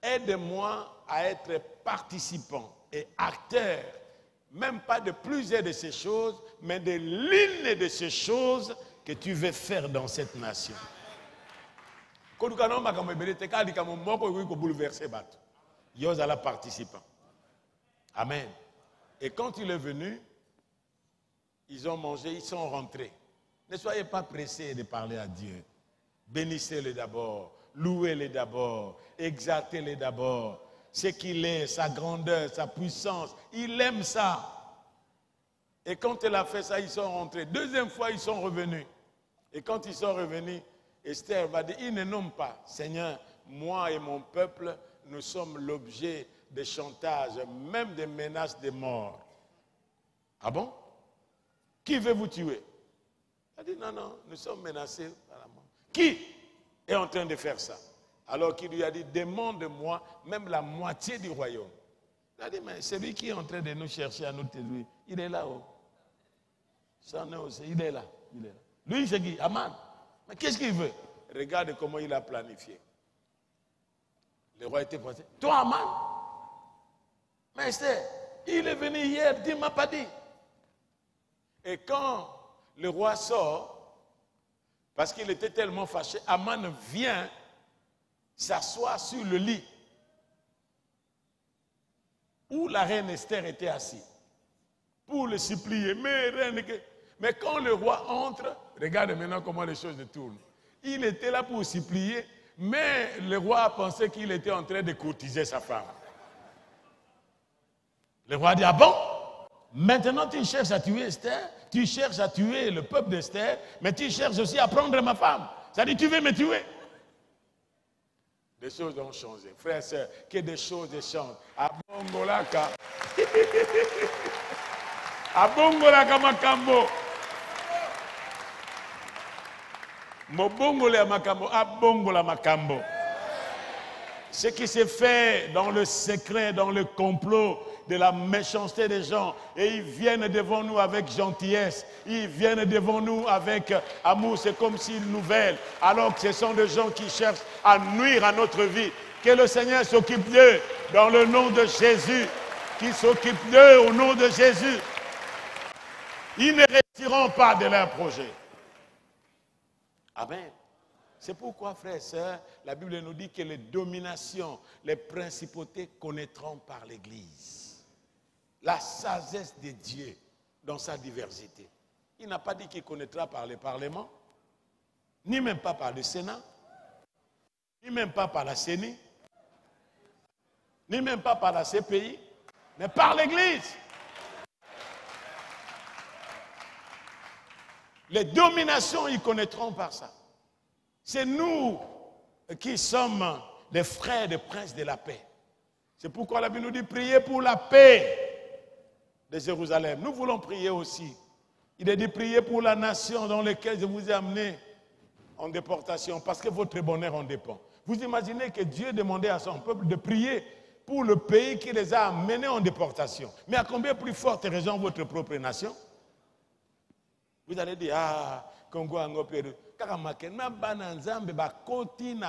Aide-moi à être participant et acteur, même pas de plusieurs de ces choses, mais de l'une de ces choses que tu veux faire dans cette nation. Amen. Et quand il est venu, ils ont mangé, ils sont rentrés. Ne soyez pas pressés de parler à Dieu. Bénissez-le d'abord, louez-le d'abord, exaltez-le d'abord. Ce qu'il est, sa grandeur, sa puissance, il aime ça. Et quand il a fait ça, ils sont rentrés. Deuxième fois, ils sont revenus. Et quand ils sont revenus, Esther va dire, ils ne nomment pas. Seigneur, moi et mon peuple, nous sommes l'objet de chantage, même des menaces de mort. Ah bon? Qui veut vous tuer? Il a dit, non, nous sommes menacés par la mort. Qui est en train de faire ça? Alors qu'il lui a dit, demande-moi même la moitié du royaume. Il a dit, mais celui qui est en train de nous chercher à nous tuer, il est là-haut. Il est là. Lui, c'est qui? Aman. Mais qu'est-ce qu'il veut? Regarde comment il a planifié. Le roi était passé. Toi, Aman? Mais Esther, il est venu hier, il ne m'a pas dit. Et quand le roi sort, parce qu'il était tellement fâché, Aman vient s'asseoir sur le lit où la reine Esther était assise pour le supplier. Mais quand le roi entre, regarde maintenant comment les choses tournent. Il était là pour supplier, mais le roi a pensé qu'il était en train de courtiser sa femme. Le roi dit, ah bon? Maintenant tu cherches à tuer Esther, tu cherches à tuer le peuple d'Esther, mais tu cherches aussi à prendre ma femme. Ça dit, tu veux me tuer? Des choses ont changé. Frères et sœurs, que des choses changent. Abongolaka. Abongolaka makambo. Mobongole makambo. Abongola makambo. Ce qui s'est fait dans le secret, dans le complot de la méchanceté des gens, et ils viennent devant nous avec gentillesse, ils viennent devant nous avec amour, c'est comme s'ils nous veulent, alors que ce sont des gens qui cherchent à nuire à notre vie. Que le Seigneur s'occupe d'eux dans le nom de Jésus, qu'il s'occupe d'eux au nom de Jésus. Ils ne réussiront pas de leur projet. Amen. C'est pourquoi, frères et sœurs, la Bible nous dit que les dominations, les principautés connaîtront par l'Église la sagesse de Dieu dans sa diversité. Il n'a pas dit qu'il connaîtra par le Parlement, ni même pas par le Sénat, ni même pas par la CENI, ni même pas par la CPI, mais par l'Église. Les dominations, ils connaîtront par ça. C'est nous qui sommes des frères des princes de la paix. C'est pourquoi la Bible nous dit prier pour la paix de Jérusalem. Nous voulons prier aussi. Il est dit prier pour la nation dans laquelle je vous ai amené en déportation, parce que votre bonheur en dépend. Vous imaginez que Dieu demandait à son peuple de prier pour le pays qui les a amenés en déportation. Mais à combien plus forte raison votre propre nation? Vous allez dire, ah, Congo, Ango, Pérou.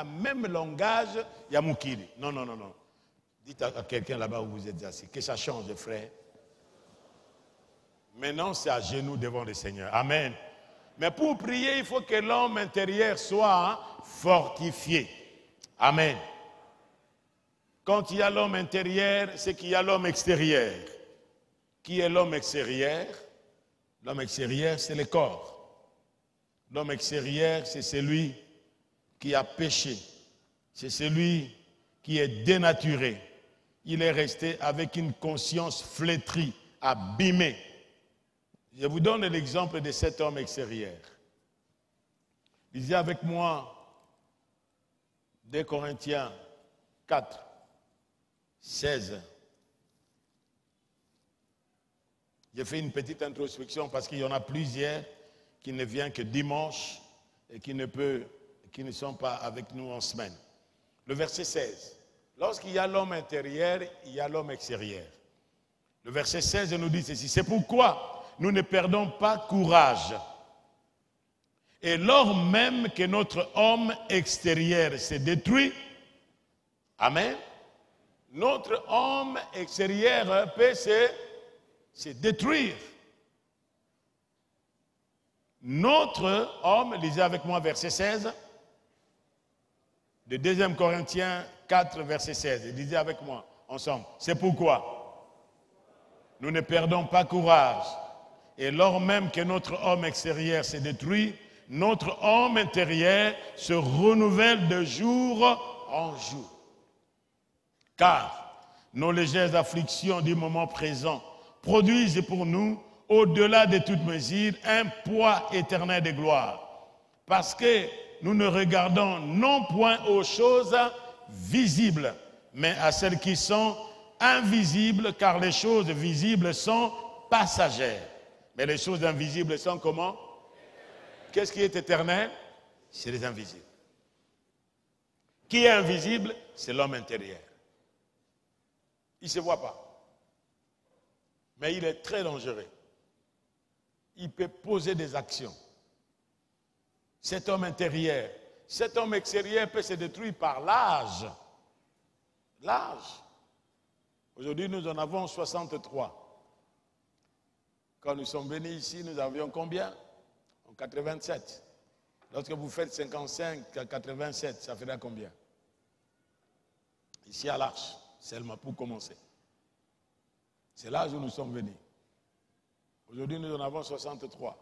Même langage, Yamoukiri. Non, non, non, non. Dites à quelqu'un là-bas où vous êtes assis, que ça change, frère. Maintenant, c'est à genoux devant le Seigneur. Amen. Mais pour prier, il faut que l'homme intérieur soit fortifié. Amen. Quand il y a l'homme intérieur, c'est qu'il y a l'homme extérieur. Qui est l'homme extérieur? L'homme extérieur, c'est le corps. L'homme extérieur, c'est celui qui a péché. C'est celui qui est dénaturé. Il est resté avec une conscience flétrie, abîmée. Je vous donne l'exemple de cet homme extérieur. Lisez avec moi 2 Corinthiens 4, 16. J'ai fait une petite introspection parce qu'il y en a plusieurs qui ne viennent que dimanche et qui ne sont pas avec nous en semaine. Le verset 16. Lorsqu'il y a l'homme intérieur, il y a l'homme extérieur. Le verset 16 nous dit ceci. C'est pourquoi nous ne perdons pas courage. Et lors même que notre homme extérieur se détruit, amen, notre homme extérieur peut se détruire. Notre homme, lisez avec moi verset 16, de 2 Corinthiens 4, verset 16. Lisez avec moi, ensemble. C'est pourquoi nous ne perdons pas courage. Et lors même que notre homme extérieur se détruit, notre homme intérieur se renouvelle de jour en jour. Car nos légères afflictions du moment présent produisent pour nous, au-delà de toute mesure, un poids éternel de gloire. Parce que nous ne regardons non point aux choses visibles, mais à celles qui sont invisibles, car les choses visibles sont passagères. Mais les choses invisibles sont comment? Qu'est-ce qui est éternel? C'est les invisibles. Qui est invisible? C'est l'homme intérieur. Il ne se voit pas. Mais il est très dangereux. Il peut poser des actions. Cet homme intérieur, cet homme extérieur peut se détruire par l'âge. L'âge. Aujourd'hui, nous en avons 63. Quand nous sommes venus ici, nous avions combien? En 87. Lorsque vous faites 55 à 87, ça fera combien? Ici à l'Arche, seulement pour commencer. C'est l'âge où nous sommes venus. Aujourd'hui, nous en avons 63.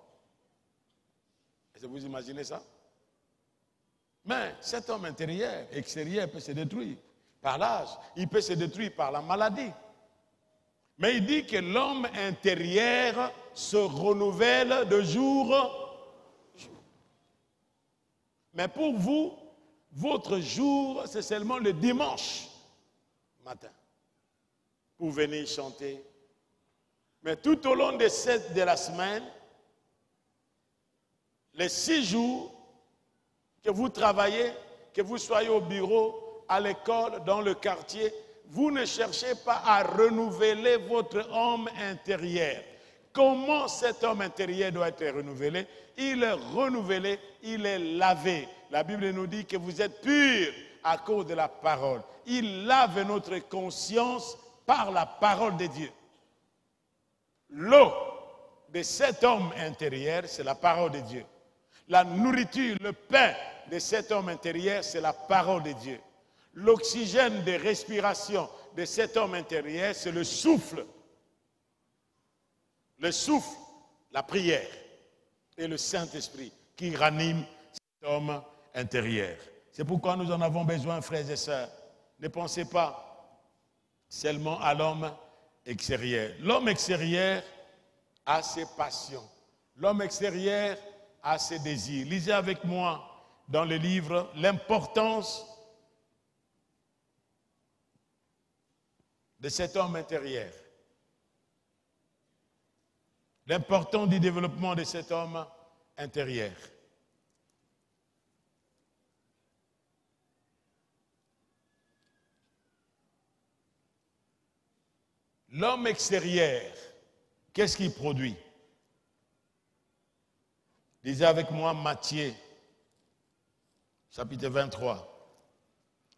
Est-ce que vous imaginez ça? Mais cet homme intérieur, extérieur peut se détruire par l'âge. Il peut se détruire par la maladie. Mais il dit que l'homme intérieur se renouvelle de jour en jour. Mais pour vous, votre jour, c'est seulement le dimanche matin pour venir chanter. Mais tout au long de la semaine, les 6 jours que vous travaillez, que vous soyez au bureau, à l'école, dans le quartier, vous ne cherchez pas à renouveler votre homme intérieur. Comment cet homme intérieur doit être renouvelé? Il est renouvelé, il est lavé. La Bible nous dit que vous êtes purs à cause de la parole. Il lave notre conscience par la parole de Dieu. L'eau de cet homme intérieur, c'est la parole de Dieu. La nourriture, le pain de cet homme intérieur, c'est la parole de Dieu. L'oxygène de respiration de cet homme intérieur, c'est le souffle. Le souffle, la prière et le Saint-Esprit qui ranime cet homme intérieur. C'est pourquoi nous en avons besoin, frères et sœurs. Ne pensez pas seulement à l'homme extérieur. L'homme extérieur a ses passions. L'homme extérieur a ses désirs. Lisez avec moi dans le livre l'importance de cet homme intérieur. L'importance du développement de cet homme intérieur. L'homme extérieur, qu'est-ce qu'il produit? Lisez avec moi Matthieu, chapitre 23.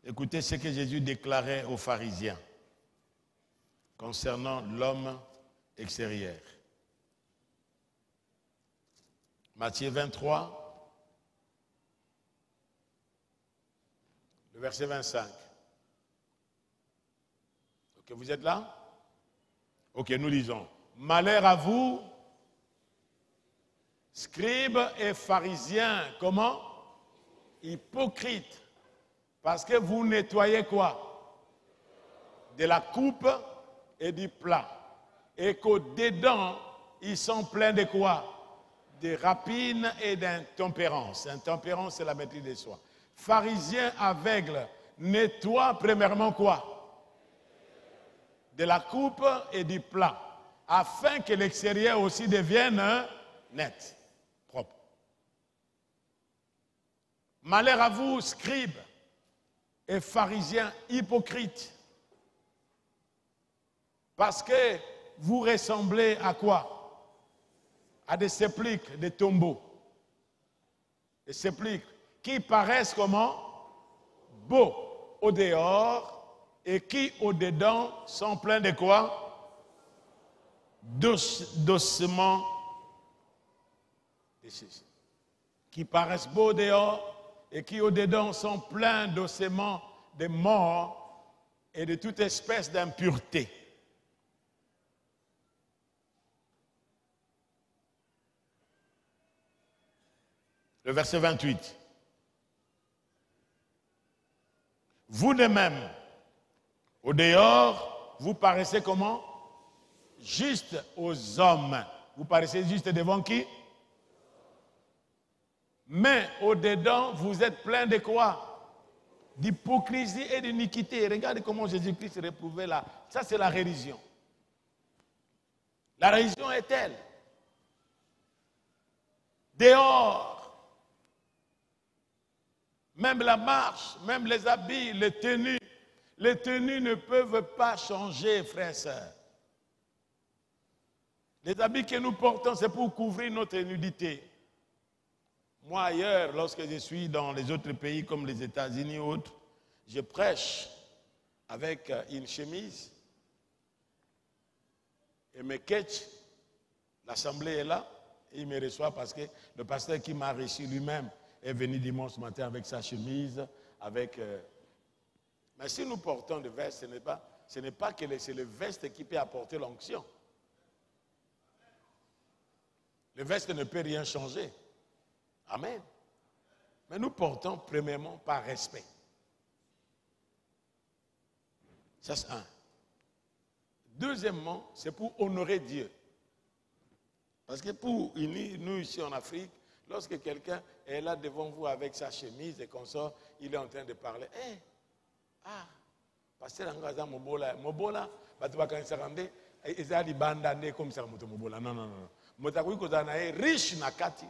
Écoutez ce que Jésus déclarait aux pharisiens concernant l'homme extérieur. Matthieu 23, le verset 25. Ok, vous êtes là? Ok, nous lisons. Malheur à vous, scribes et pharisiens, comment? Hypocrites. Parce que vous nettoyez quoi? De la coupe et du plat. Et qu'au-dedans, ils sont pleins de quoi? De rapines et d'intempérance. Intempérance, c'est la maîtrise de soi. Pharisiens aveugles, nettoient premièrement quoi? De la coupe et du plat, afin que l'extérieur aussi devienne net, propre. Malheur à vous, scribes et pharisiens hypocrites, parce que vous ressemblez à quoi? À des sépulcres, des tombeaux. Des sépulcres qui paraissent comment? Beaux au dehors et qui au dedans sont pleins de quoi? D'ossements. Qui paraissent beaux au dehors et qui au dedans sont pleins d'ossements de morts et de toute espèce d'impureté. Le verset 28. Vous de même, au dehors, vous paraissez comment? Juste aux hommes. Vous paraissez juste devant qui? Mais au dedans, vous êtes plein de quoi? D'hypocrisie et d'iniquité. Regardez comment Jésus-Christ se réprouvait là. Ça, c'est la religion. La religion est telle. Dehors, même la marche, même les habits, les tenues ne peuvent pas changer, frères et sœurs. Les habits que nous portons, c'est pour couvrir notre nudité. Moi, ailleurs, lorsque je suis dans les autres pays comme les États-Unis ou autres, je prêche avec une chemise et mes ketchs. L'assemblée est là et il me reçoit parce que le pasteur qui m'a reçu lui-même est venu dimanche matin avec sa chemise, avec... Mais si nous portons des vestes, ce n'est pas que c'est le veste qui peut apporter l'onction. Le veste ne peut rien changer. Amen. Mais nous portons premièrement par respect. Ça, c'est un. Deuxièmement, c'est pour honorer Dieu. Parce que pour nous, ici en Afrique, Lorsque quelqu'un est là devant vous avec sa chemise et qu'on sort, il est en train de parler. Pasteur Angaza Mobola, Mobola, Batubaka Nsarande, Ezali Banda, comme ça, Mobola. Non. Motakui Kozana est riche Nakati,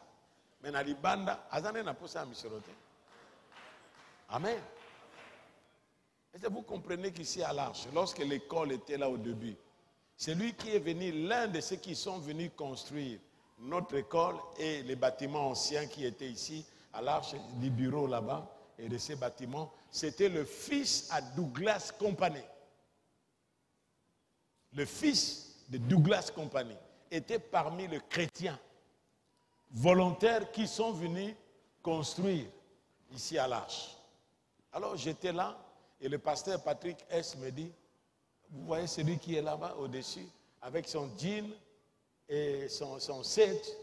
mais na Libanda, Azane n'a pas ça à Micherote. Amen. Est-ce que vous comprenez qu'ici à l'Arche, lorsque l'école était là au début, c'est lui qui est venu, l'un de ceux qui sont venus construire notre école et les bâtiments anciens qui étaient ici, à l'Arche, du bureau là-bas, et de ces bâtiments, c'était le fils à Douglas Company. Le fils de Douglas Company était parmi les chrétiens volontaires qui sont venus construire ici à l'Arche. Alors j'étais là et le pasteur Patrick S. me dit, vous voyez celui qui est là-bas au-dessus, avec son jean et son set,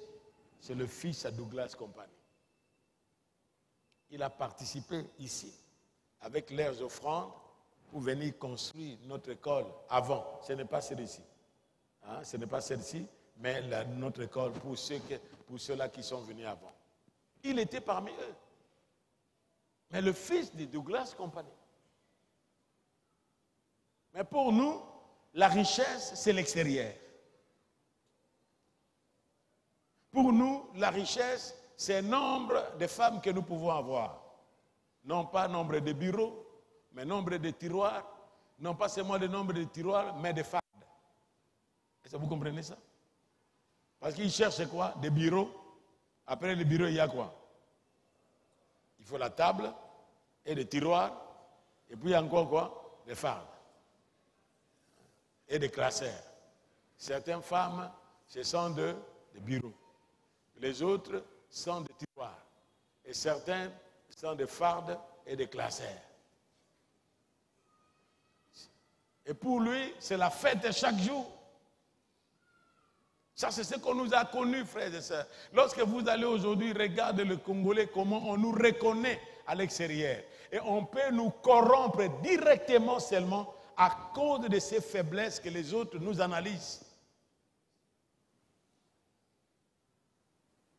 c'est le fils à Douglas Company. Il a participé ici avec leurs offrandes pour venir construire notre école avant. Ce n'est pas celle-ci. Ce n'est pas celle-ci, mais notre école pour ceux-là qui sont venus avant. Il était parmi eux. Mais le fils de Douglas Company. Mais pour nous, la richesse, c'est l'extérieur. Pour nous, la richesse, c'est le nombre de femmes que nous pouvons avoir. Non pas nombre de bureaux, mais nombre de tiroirs. Non pas seulement le nombre de tiroirs, mais de fardes. Est-ce que vous comprenez ça? Parce qu'ils cherchent quoi? Des bureaux. Après le bureau, il y a quoi? Il faut la table et des tiroirs. Et puis encore quoi? Des fardes. Et des classeurs. Certaines femmes, ce sont des bureaux. Les autres sont des tiroirs. Et certains sont des fardes et des classeurs. Et pour lui, c'est la fête chaque jour. Ça, c'est ce qu'on nous a connus, frères et sœurs. Lorsque vous allez aujourd'hui regarder le Congolais, comment on nous reconnaît à l'extérieur. Et on peut nous corrompre directement seulement à cause de ces faiblesses que les autres nous analysent.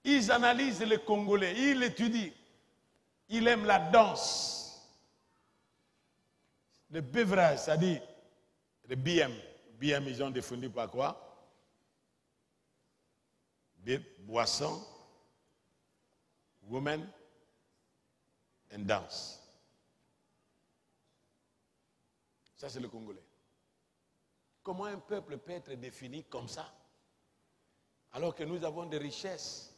Ils analysent les Congolais, ils l'étudient. Ils aiment la danse. Le beverage, c'est-à-dire le BM. BM, ils ont défini par quoi? Boisson, women and dance. Ça, c'est le Congolais. Comment un peuple peut être défini comme ça? Alors que nous avons des richesses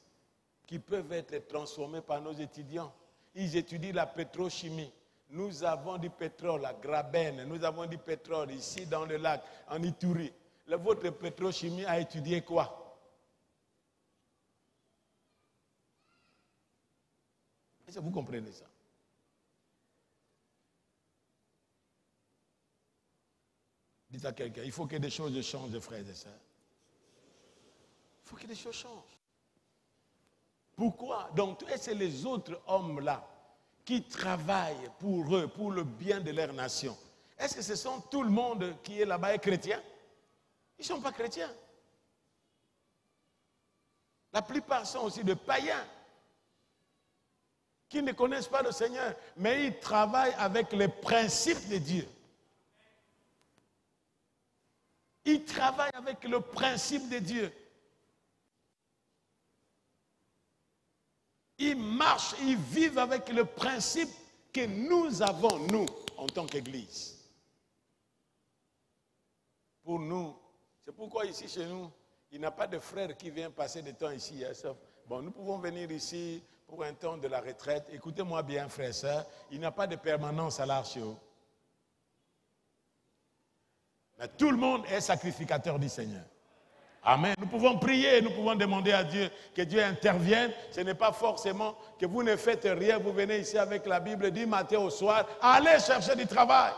qui peuvent être transformées par nos étudiants. Ils étudient la pétrochimie. Nous avons du pétrole à Graben. Nous avons du pétrole ici dans le lac, en Ituri. Votre pétrochimie a étudié quoi? Est-ce que vous comprenez ça? Dites à quelqu'un, il faut que des choses changent, frères et sœurs. Il faut que des choses changent. Pourquoi? Donc, c'est les autres hommes-là qui travaillent pour eux, pour le bien de leur nation. Est-ce que ce sont tout le monde qui est là-bas est chrétien? Ils ne sont pas chrétiens. La plupart sont aussi des païens qui ne connaissent pas le Seigneur, mais ils travaillent avec les principes de Dieu. Ils travaillent avec le principe de Dieu. Ils marchent, ils vivent avec le principe que nous avons, nous, en tant qu'Église. Pour nous, c'est pourquoi ici chez nous, il n'y a pas de frère qui vient passer du temps ici. Bon, nous pouvons venir ici pour un temps de la retraite. Écoutez-moi bien, frères et sœurs, il n'y a pas de permanence à l'Arche. Mais tout le monde est sacrificateur du Seigneur. Amen. Nous pouvons prier, nous pouvons demander à Dieu que Dieu intervienne. Ce n'est pas forcément que vous ne faites rien. Vous venez ici avec la Bible du matin au soir. Allez chercher du travail.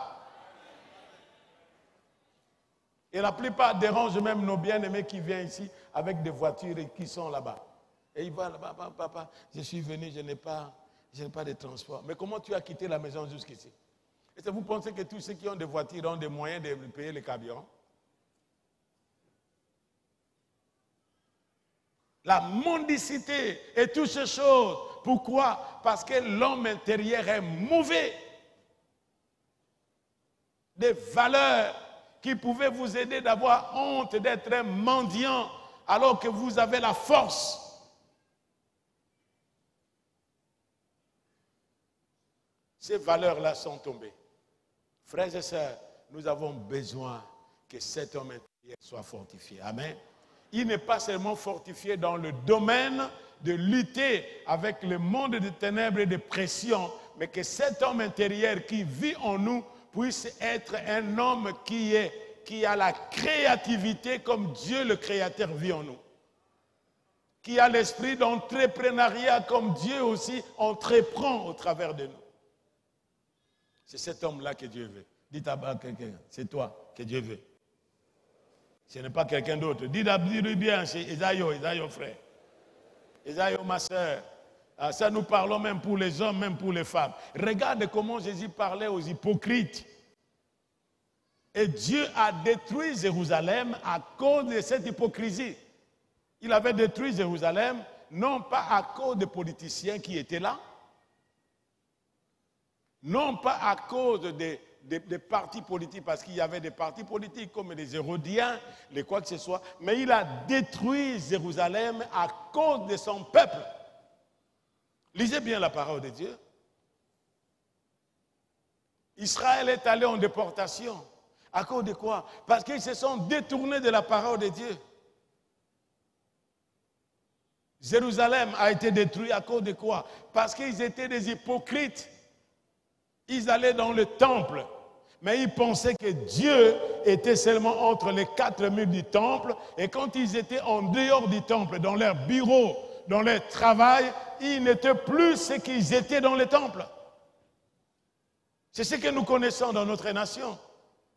Et la plupart dérangent même nos bien-aimés qui viennent ici avec des voitures et qui sont là-bas. Et ils vont là-bas, papa, je suis venu, je n'ai pas de transport. Mais comment tu as quitté la maison jusqu'ici? Est-ce que vous pensez que tous ceux qui ont des voitures ont des moyens de payer les carburants? la mendicité et toutes ces choses. Pourquoi? Parce que l'homme intérieur est mauvais. Des valeurs qui pouvaient vous aider d'avoir honte d'être un mendiant alors que vous avez la force. Ces valeurs-là sont tombées. Frères et sœurs, nous avons besoin que cet homme intérieur soit fortifié. Amen. Il n'est pas seulement fortifié dans le domaine de lutter avec le monde de ténèbres et de pression, mais que cet homme intérieur qui vit en nous puisse être un homme qui a la créativité comme Dieu le Créateur vit en nous. Qui a l'esprit d'entrepreneuriat comme Dieu aussi entreprend au travers de nous. C'est cet homme-là que Dieu veut. Dites à quelqu'un, c'est toi que Dieu veut. Ce n'est pas quelqu'un d'autre. Dis-le bien, c'est Esaïo frère. Esaïo ma soeur. Ça nous parlons même pour les hommes, même pour les femmes. Regarde comment Jésus parlait aux hypocrites. Et Dieu a détruit Jérusalem à cause de cette hypocrisie. Il avait détruit Jérusalem, non pas à cause des politiciens qui étaient là, non pas à cause des partis politiques, parce qu'il y avait des partis politiques comme les Hérodiens, les quoi que ce soit, mais il a détruit Jérusalem à cause de son peuple. Lisez bien la parole de Dieu. Israël est allé en déportation. À cause de quoi? Parce qu'ils se sont détournés de la parole de Dieu. Jérusalem a été détruit à cause de quoi? Parce qu'ils étaient des hypocrites. Ils allaient dans le temple, mais ils pensaient que Dieu était seulement entre les quatre murs du temple. Et quand ils étaient en dehors du temple, dans leur bureau, dans leur travail, ils n'étaient plus ce qu'ils étaient dans le temple. C'est ce que nous connaissons dans notre nation.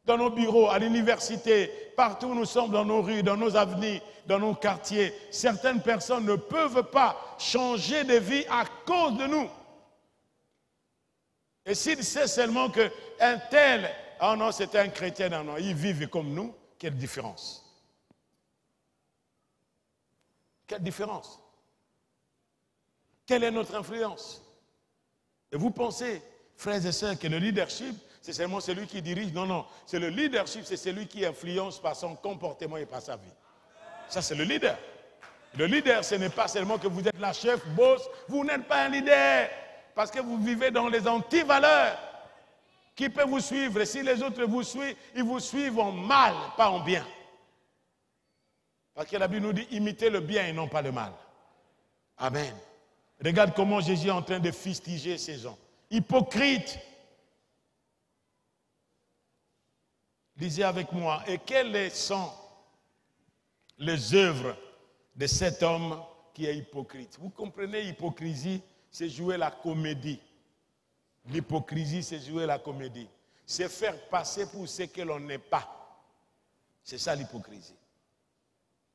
Dans nos bureaux, à l'université, partout où nous sommes, dans nos rues, dans nos avenues, dans nos quartiers, certaines personnes ne peuvent pas changer de vie à cause de nous. Et s'il sait seulement qu'un tel, oh non, c'est un chrétien, non, non, ils vivent comme nous, quelle différence? Quelle différence? Quelle est notre influence? Et vous pensez, frères et sœurs, que le leadership, c'est seulement celui qui dirige? Non, non, c'est le leadership, c'est celui qui influence par son comportement et par sa vie. Ça, c'est le leader. Le leader, ce n'est pas seulement que vous êtes la chef, boss, vous n'êtes pas un leader. Parce que vous vivez dans les antivaleurs. Qui peut vous suivre? Et si les autres vous suivent, ils vous suivent en mal, pas en bien. Parce que la Bible nous dit imiter le bien et non pas le mal. Amen. Regarde comment Jésus est en train de fustiger ces gens. Hypocrites. Lisez avec moi. Et quelles sont les œuvres de cet homme qui est hypocrite? Vous comprenez, hypocrisie? C'est jouer la comédie. L'hypocrisie, c'est jouer la comédie. C'est faire passer pour ce que l'on n'est pas. C'est ça l'hypocrisie.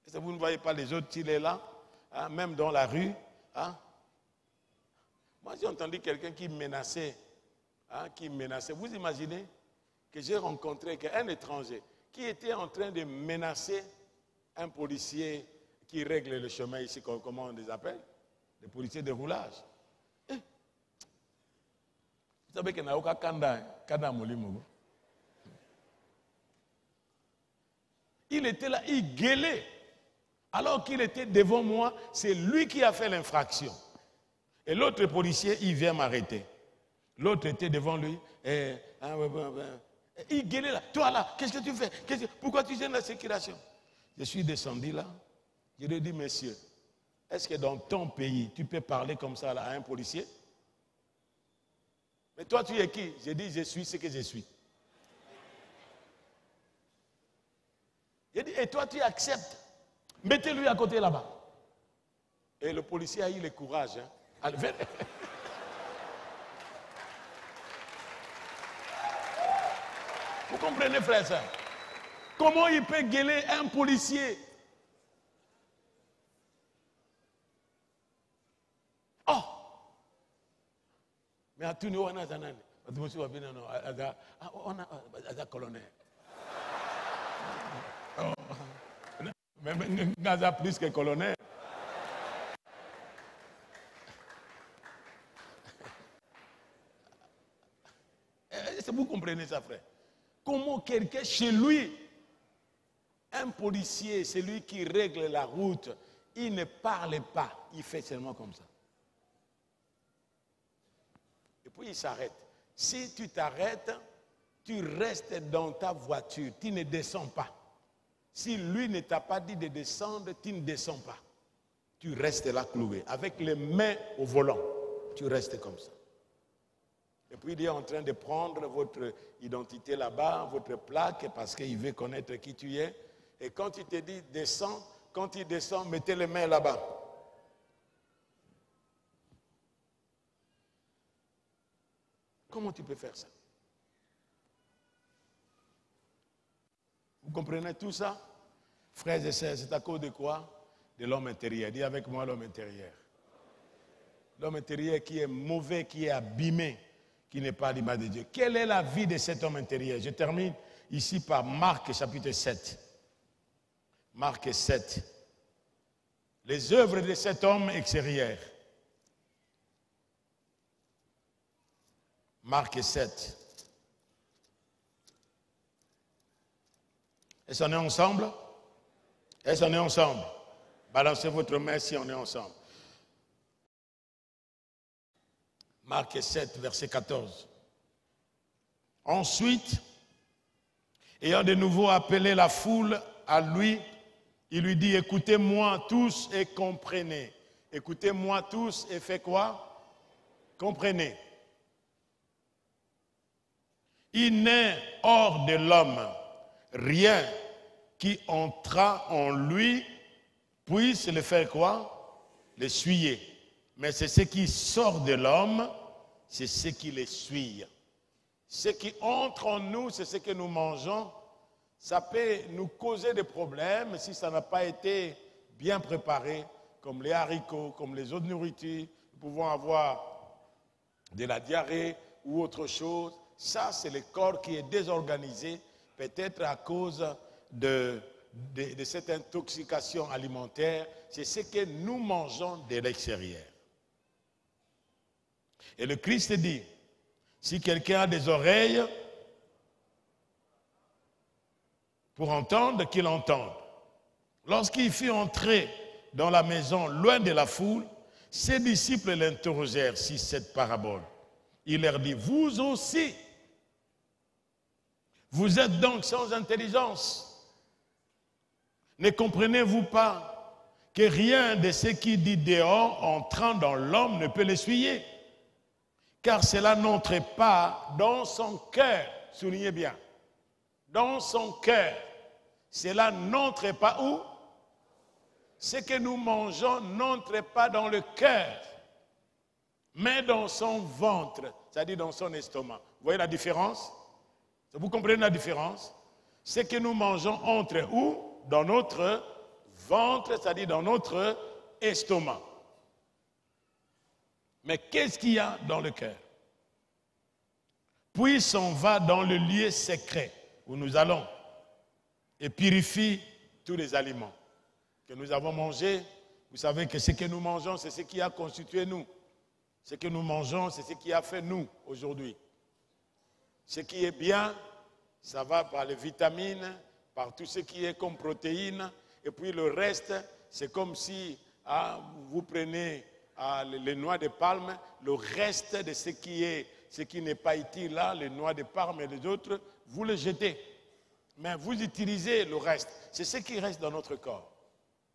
Est-ce que vous ne voyez pas les autres, il est là, hein, même dans la rue. Hein? Moi, j'ai entendu quelqu'un qui menaçait. Vous imaginez que j'ai rencontré un étranger qui était en train de menacer un policier qui règle le chemin ici, comment on les appelle? Les policiers de roulage. Vous savez qu'il n'y a aucun kanda molimo. Il était là, il gueulait. Alors qu'il était devant moi, c'est lui qui a fait l'infraction. Et l'autre policier, il vient m'arrêter. L'autre était devant lui. Il gueulait là. Toi là, qu'est-ce que tu fais? Pourquoi tu gênes la circulation? Je suis descendu là. Je lui ai dit, monsieur, est-ce que dans ton pays, tu peux parler comme ça là, à un policier? Mais toi, tu es qui? J'ai dit, je suis ce que je suis. J'ai dit, et toi, tu acceptes. Mettez-lui à côté là-bas. Et le policier a eu le courage. Hein. Vous comprenez, frère, ça? Comment il peut gueuler un policier? Oh! Mais à tout niveau, on a un colonel. Même Gaza plus que colonel. comprenez ça, frère? Comment quelqu'un chez lui, un policier, celui qui règle la route, il ne parle pas, il fait seulement comme ça. Et puis il s'arrête. Si tu t'arrêtes, tu restes dans ta voiture, tu ne descends pas. Si lui ne t'a pas dit de descendre, tu ne descends pas. Tu restes là cloué, avec les mains au volant. Tu restes comme ça. Et puis il est en train de prendre votre identité là-bas, votre plaque, parce qu'il veut connaître qui tu es. Et quand il te dit descends, quand il descend, mettez les mains là-bas. Comment tu peux faire ça? Vous comprenez tout ça? Frères et sœurs, c'est à cause de quoi? De l'homme intérieur. Dis avec moi l'homme intérieur. L'homme intérieur qui est mauvais, qui est abîmé, qui n'est pas à l'image de Dieu. Quelle est la vie de cet homme intérieur? Je termine ici par Marc chapitre 7. Marc 7. Les œuvres de cet homme extérieur. Marc 7. Est-ce qu'on est ensemble? Est-ce qu'on est ensemble? Balancez votre main si on est ensemble. Marc 7, verset 14. Ensuite, ayant de nouveau appelé la foule à lui, il lui dit, écoutez-moi tous et comprenez. Écoutez-moi tous et faites quoi? Comprenez. Il n'est hors de l'homme rien qui entra en lui puisse le faire quoi? L'essuyer. Mais c'est ce qui sort de l'homme, c'est ce qui l'essuie. Ce qui entre en nous, c'est ce que nous mangeons. Ça peut nous causer des problèmes si ça n'a pas été bien préparé, comme les haricots, comme les autres nourritures. Nous pouvons avoir de la diarrhée ou autre chose. Ça, c'est le corps qui est désorganisé, peut-être à cause de cette intoxication alimentaire. C'est ce que nous mangeons de l'extérieur. Et le Christ dit, si quelqu'un a des oreilles pour entendre, qu'il entende. Lorsqu'il fut entré dans la maison, loin de la foule, ses disciples l'interrogèrent sur cette parabole. Il leur dit, vous aussi, vous êtes donc sans intelligence. Ne comprenez-vous pas que rien de ce qui dit dehors, entrant dans l'homme, ne peut l'essuyer? Car cela n'entre pas dans son cœur. Soulignez bien. Dans son cœur. Cela n'entre pas où? Ce que nous mangeons n'entre pas dans le cœur, mais dans son ventre, c'est-à-dire dans son estomac. Vous voyez la différence? Vous comprenez la différence? Ce que nous mangeons entre où? Dans notre ventre, c'est-à-dire dans notre estomac. Mais qu'est-ce qu'il y a dans le cœur? Puis on va dans le lieu secret où nous allons et purifie tous les aliments que nous avons mangés. Vous savez que ce que nous mangeons, c'est ce qui a constitué nous. Ce que nous mangeons, c'est ce qui a fait nous aujourd'hui. Ce qui est bien, ça va par les vitamines, par tout ce qui est comme protéines. Et puis le reste, c'est comme si vous prenez les noix de palme, le reste de ce qui n'est pas utile là, les noix de palme et les autres, vous les jetez. Mais vous utilisez le reste. C'est ce qui reste dans notre corps.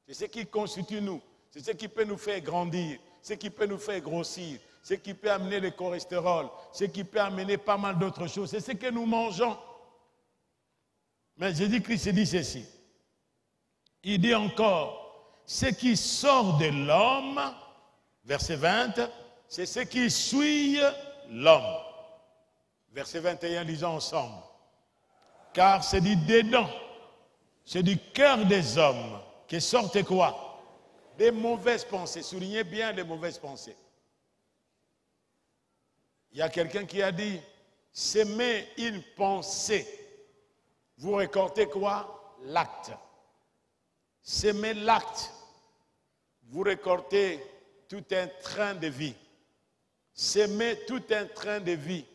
C'est ce qui constitue nous. C'est ce qui peut nous faire grandir, ce qui peut nous faire grossir, ce qui peut amener le cholestérol, ce qui peut amener pas mal d'autres choses. C'est ce que nous mangeons. Mais Jésus-Christ dit ceci. Il dit encore, ce qui sort de l'homme, verset 20, c'est ce qui suit l'homme. Verset 21, lisons ensemble. Car c'est du dedans, c'est du cœur des hommes que sortent quoi? Des mauvaises pensées. Soulignez bien les mauvaises pensées. Il y a quelqu'un qui a dit, s'aimer une pensée, vous récoltez quoi? L'acte. S'aimer l'acte, vous récoltez tout un train de vie. S'aimer tout un train de vie,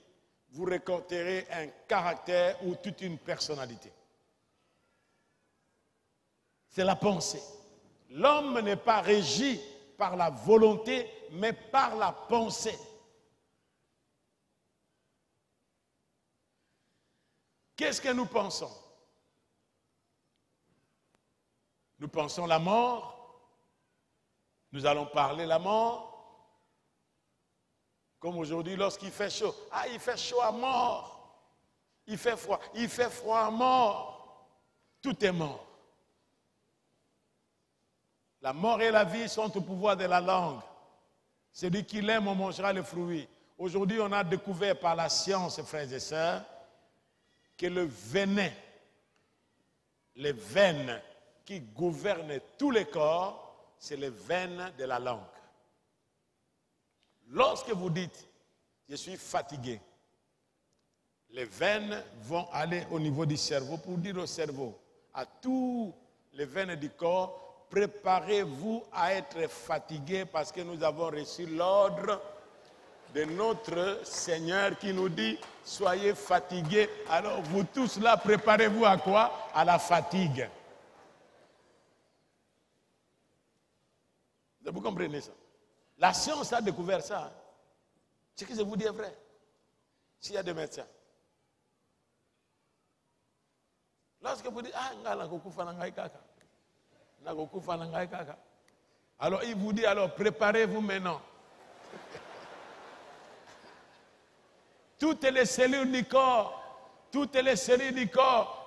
vous récolterez un caractère ou toute une personnalité. C'est la pensée. L'homme n'est pas régi par la volonté, mais par la pensée. Qu'est-ce que nous pensons? Nous pensons la mort. Nous allons parler la mort. Comme aujourd'hui, lorsqu'il fait chaud. Ah, il fait chaud à mort. Il fait froid à mort. Tout est mort. La mort et la vie sont au pouvoir de la langue. Celui qui l'aime, on mangera le fruit. Aujourd'hui, on a découvert par la science, frères et sœurs, que le venin, les veines qui gouvernent tous les corps, c'est les veines de la langue. Lorsque vous dites, je suis fatigué, les veines vont aller au niveau du cerveau pour dire au cerveau, à tous les veines du corps, préparez-vous à être fatigué parce que nous avons reçu l'ordre de notre Seigneur qui nous dit, soyez fatigués. Alors vous tous là, préparez-vous à quoi? À la fatigue. Vous comprenez ça? La science a découvert ça. Ce que je vous dis est vrai. S'il y a des médecins. Lorsque vous dites, alors il vous dit, alors préparez-vous maintenant. Toutes les cellules du corps,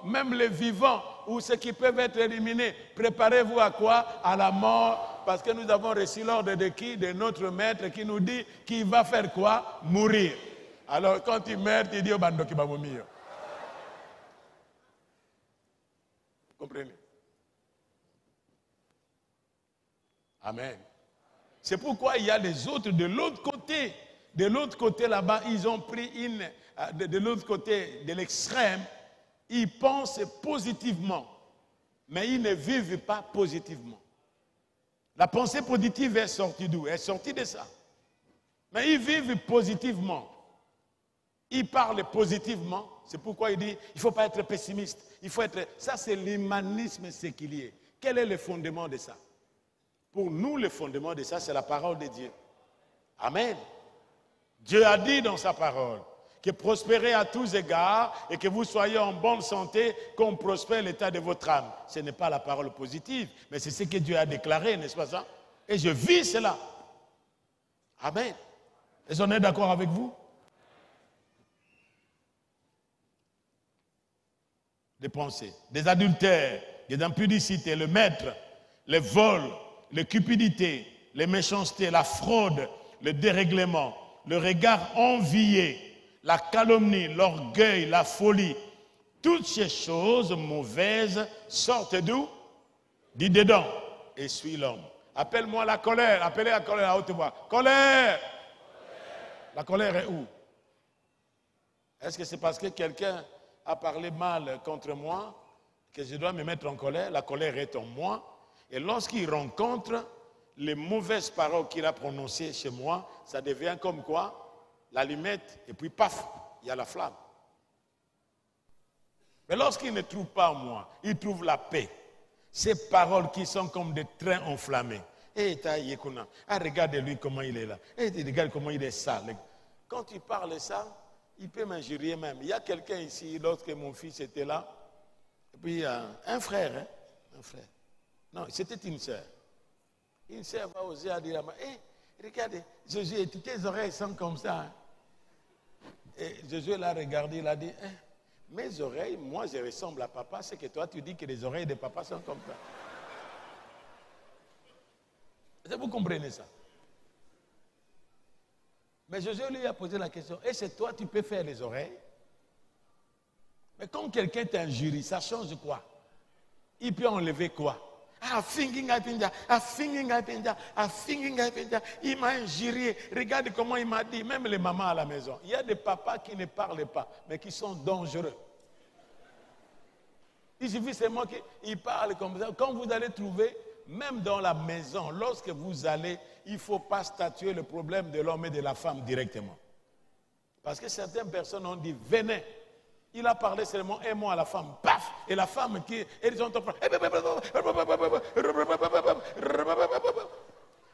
même les vivants ou ceux qui peuvent être éliminés, préparez-vous à quoi? À la mort, parce que nous avons reçu l'ordre de qui? De notre maître qui nous dit qu'il va faire quoi? Mourir. Alors quand il meurt, il dit au bando qui va mourir. Vous comprenez? Amen. C'est pourquoi il y a les autres de l'autre côté. De l'autre côté là-bas, ils ont pris de l'autre côté de l'extrême, ils pensent positivement, mais ils ne vivent pas positivement. La pensée positive est sortie d'où? Elle est sortie de ça. Mais ils vivent positivement. Ils parlent positivement. C'est pourquoi il dit, il ne faut pas être pessimiste. Il faut être... Ça, c'est l'humanisme séculier. Quel est le fondement de ça? Pour nous, le fondement de ça, c'est la parole de Dieu. Amen. Dieu a dit dans sa parole que prospérez à tous égards et que vous soyez en bonne santé, qu'on prospère l'état de votre âme. Ce n'est pas la parole positive, mais c'est ce que Dieu a déclaré, n'est-ce pas ça? Et je vis cela. Amen. Est-ce qu'on est d'accord avec vous? Des pensées, des adultères, des impudicités, le maître, les vols, les cupidités, les méchancetés, la fraude, le dérèglement, le regard envié, la calomnie, l'orgueil, la folie. Toutes ces choses mauvaises sortent d'où? Du dedans et suivent l'homme. Appelle-moi la colère. Appelez la colère à haute voix. Colère! La colère est où? Est-ce que c'est parce que quelqu'un a parlé mal contre moi que je dois me mettre en colère? La colère est en moi. Et lorsqu'il rencontre les mauvaises paroles qu'il a prononcées chez moi, ça devient comme quoi? L'allumette, et puis paf, il y a la flamme. Mais lorsqu'il ne trouve pas moi, il trouve la paix. Ces paroles qui sont comme des trains enflammés. Regarde-lui comment il est là. Regarde comment il est sale. Quand il parle ça, il peut m'injurier même. Il y a quelqu'un ici, lorsque mon fils était là, et puis un frère, hein, un frère. Non, c'était une sœur. Une sœur va oser dire à moi, regarde, Jésus, tes oreilles sont comme ça. Hein. Et Jésus l'a regardé, il a dit, mes oreilles, moi je ressemble à papa, c'est que toi tu dis que les oreilles de papa sont comme ça. Est-ce que vous comprenez ça? Mais Jésus lui a posé la question, et c'est toi tu peux faire les oreilles? Mais quand quelqu'un t'injurie, ça change quoi? Il peut enlever quoi? Il m'a injurié. Regarde comment il m'a dit, même les mamans à la maison. Il y a des papas qui ne parlent pas, mais qui sont dangereux. Il suffit seulement qu'ils parlent comme ça. Quand vous allez trouver, même dans la maison, lorsque vous allez, il ne faut pas statuer le problème de l'homme et de la femme directement. Parce que certaines personnes ont dit, venez. Il a parlé seulement un mot à la femme, paf. Et la femme qui... Ils ont entendu...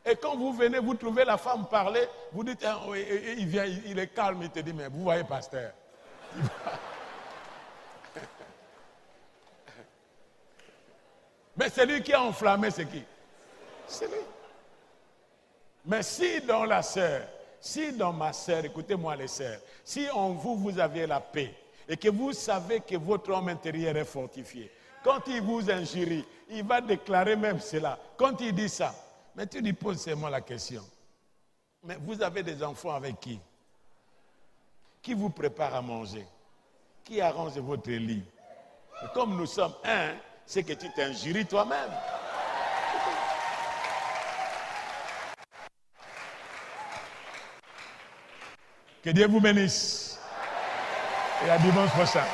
Et quand vous venez, vous trouvez la femme parler, vous dites, ah, oui, il vient, il est calme, il te dit, mais vous voyez, pasteur. Mais celui qui a enflammé, c'est qui? C'est lui. Mais si dans la sœur, si dans ma sœur, écoutez-moi les sœurs, si en vous, vous avez la paix et que vous savez que votre homme intérieur est fortifié, quand il vous injurie, il va déclarer même cela. Quand il dit ça, mais tu lui poses seulement la question. Mais vous avez des enfants avec qui? Qui vous prépare à manger? Qui arrange votre lit? Et comme nous sommes un, c'est que tu t'injuries toi-même. Que Dieu vous bénisse. Et à dimanche prochain.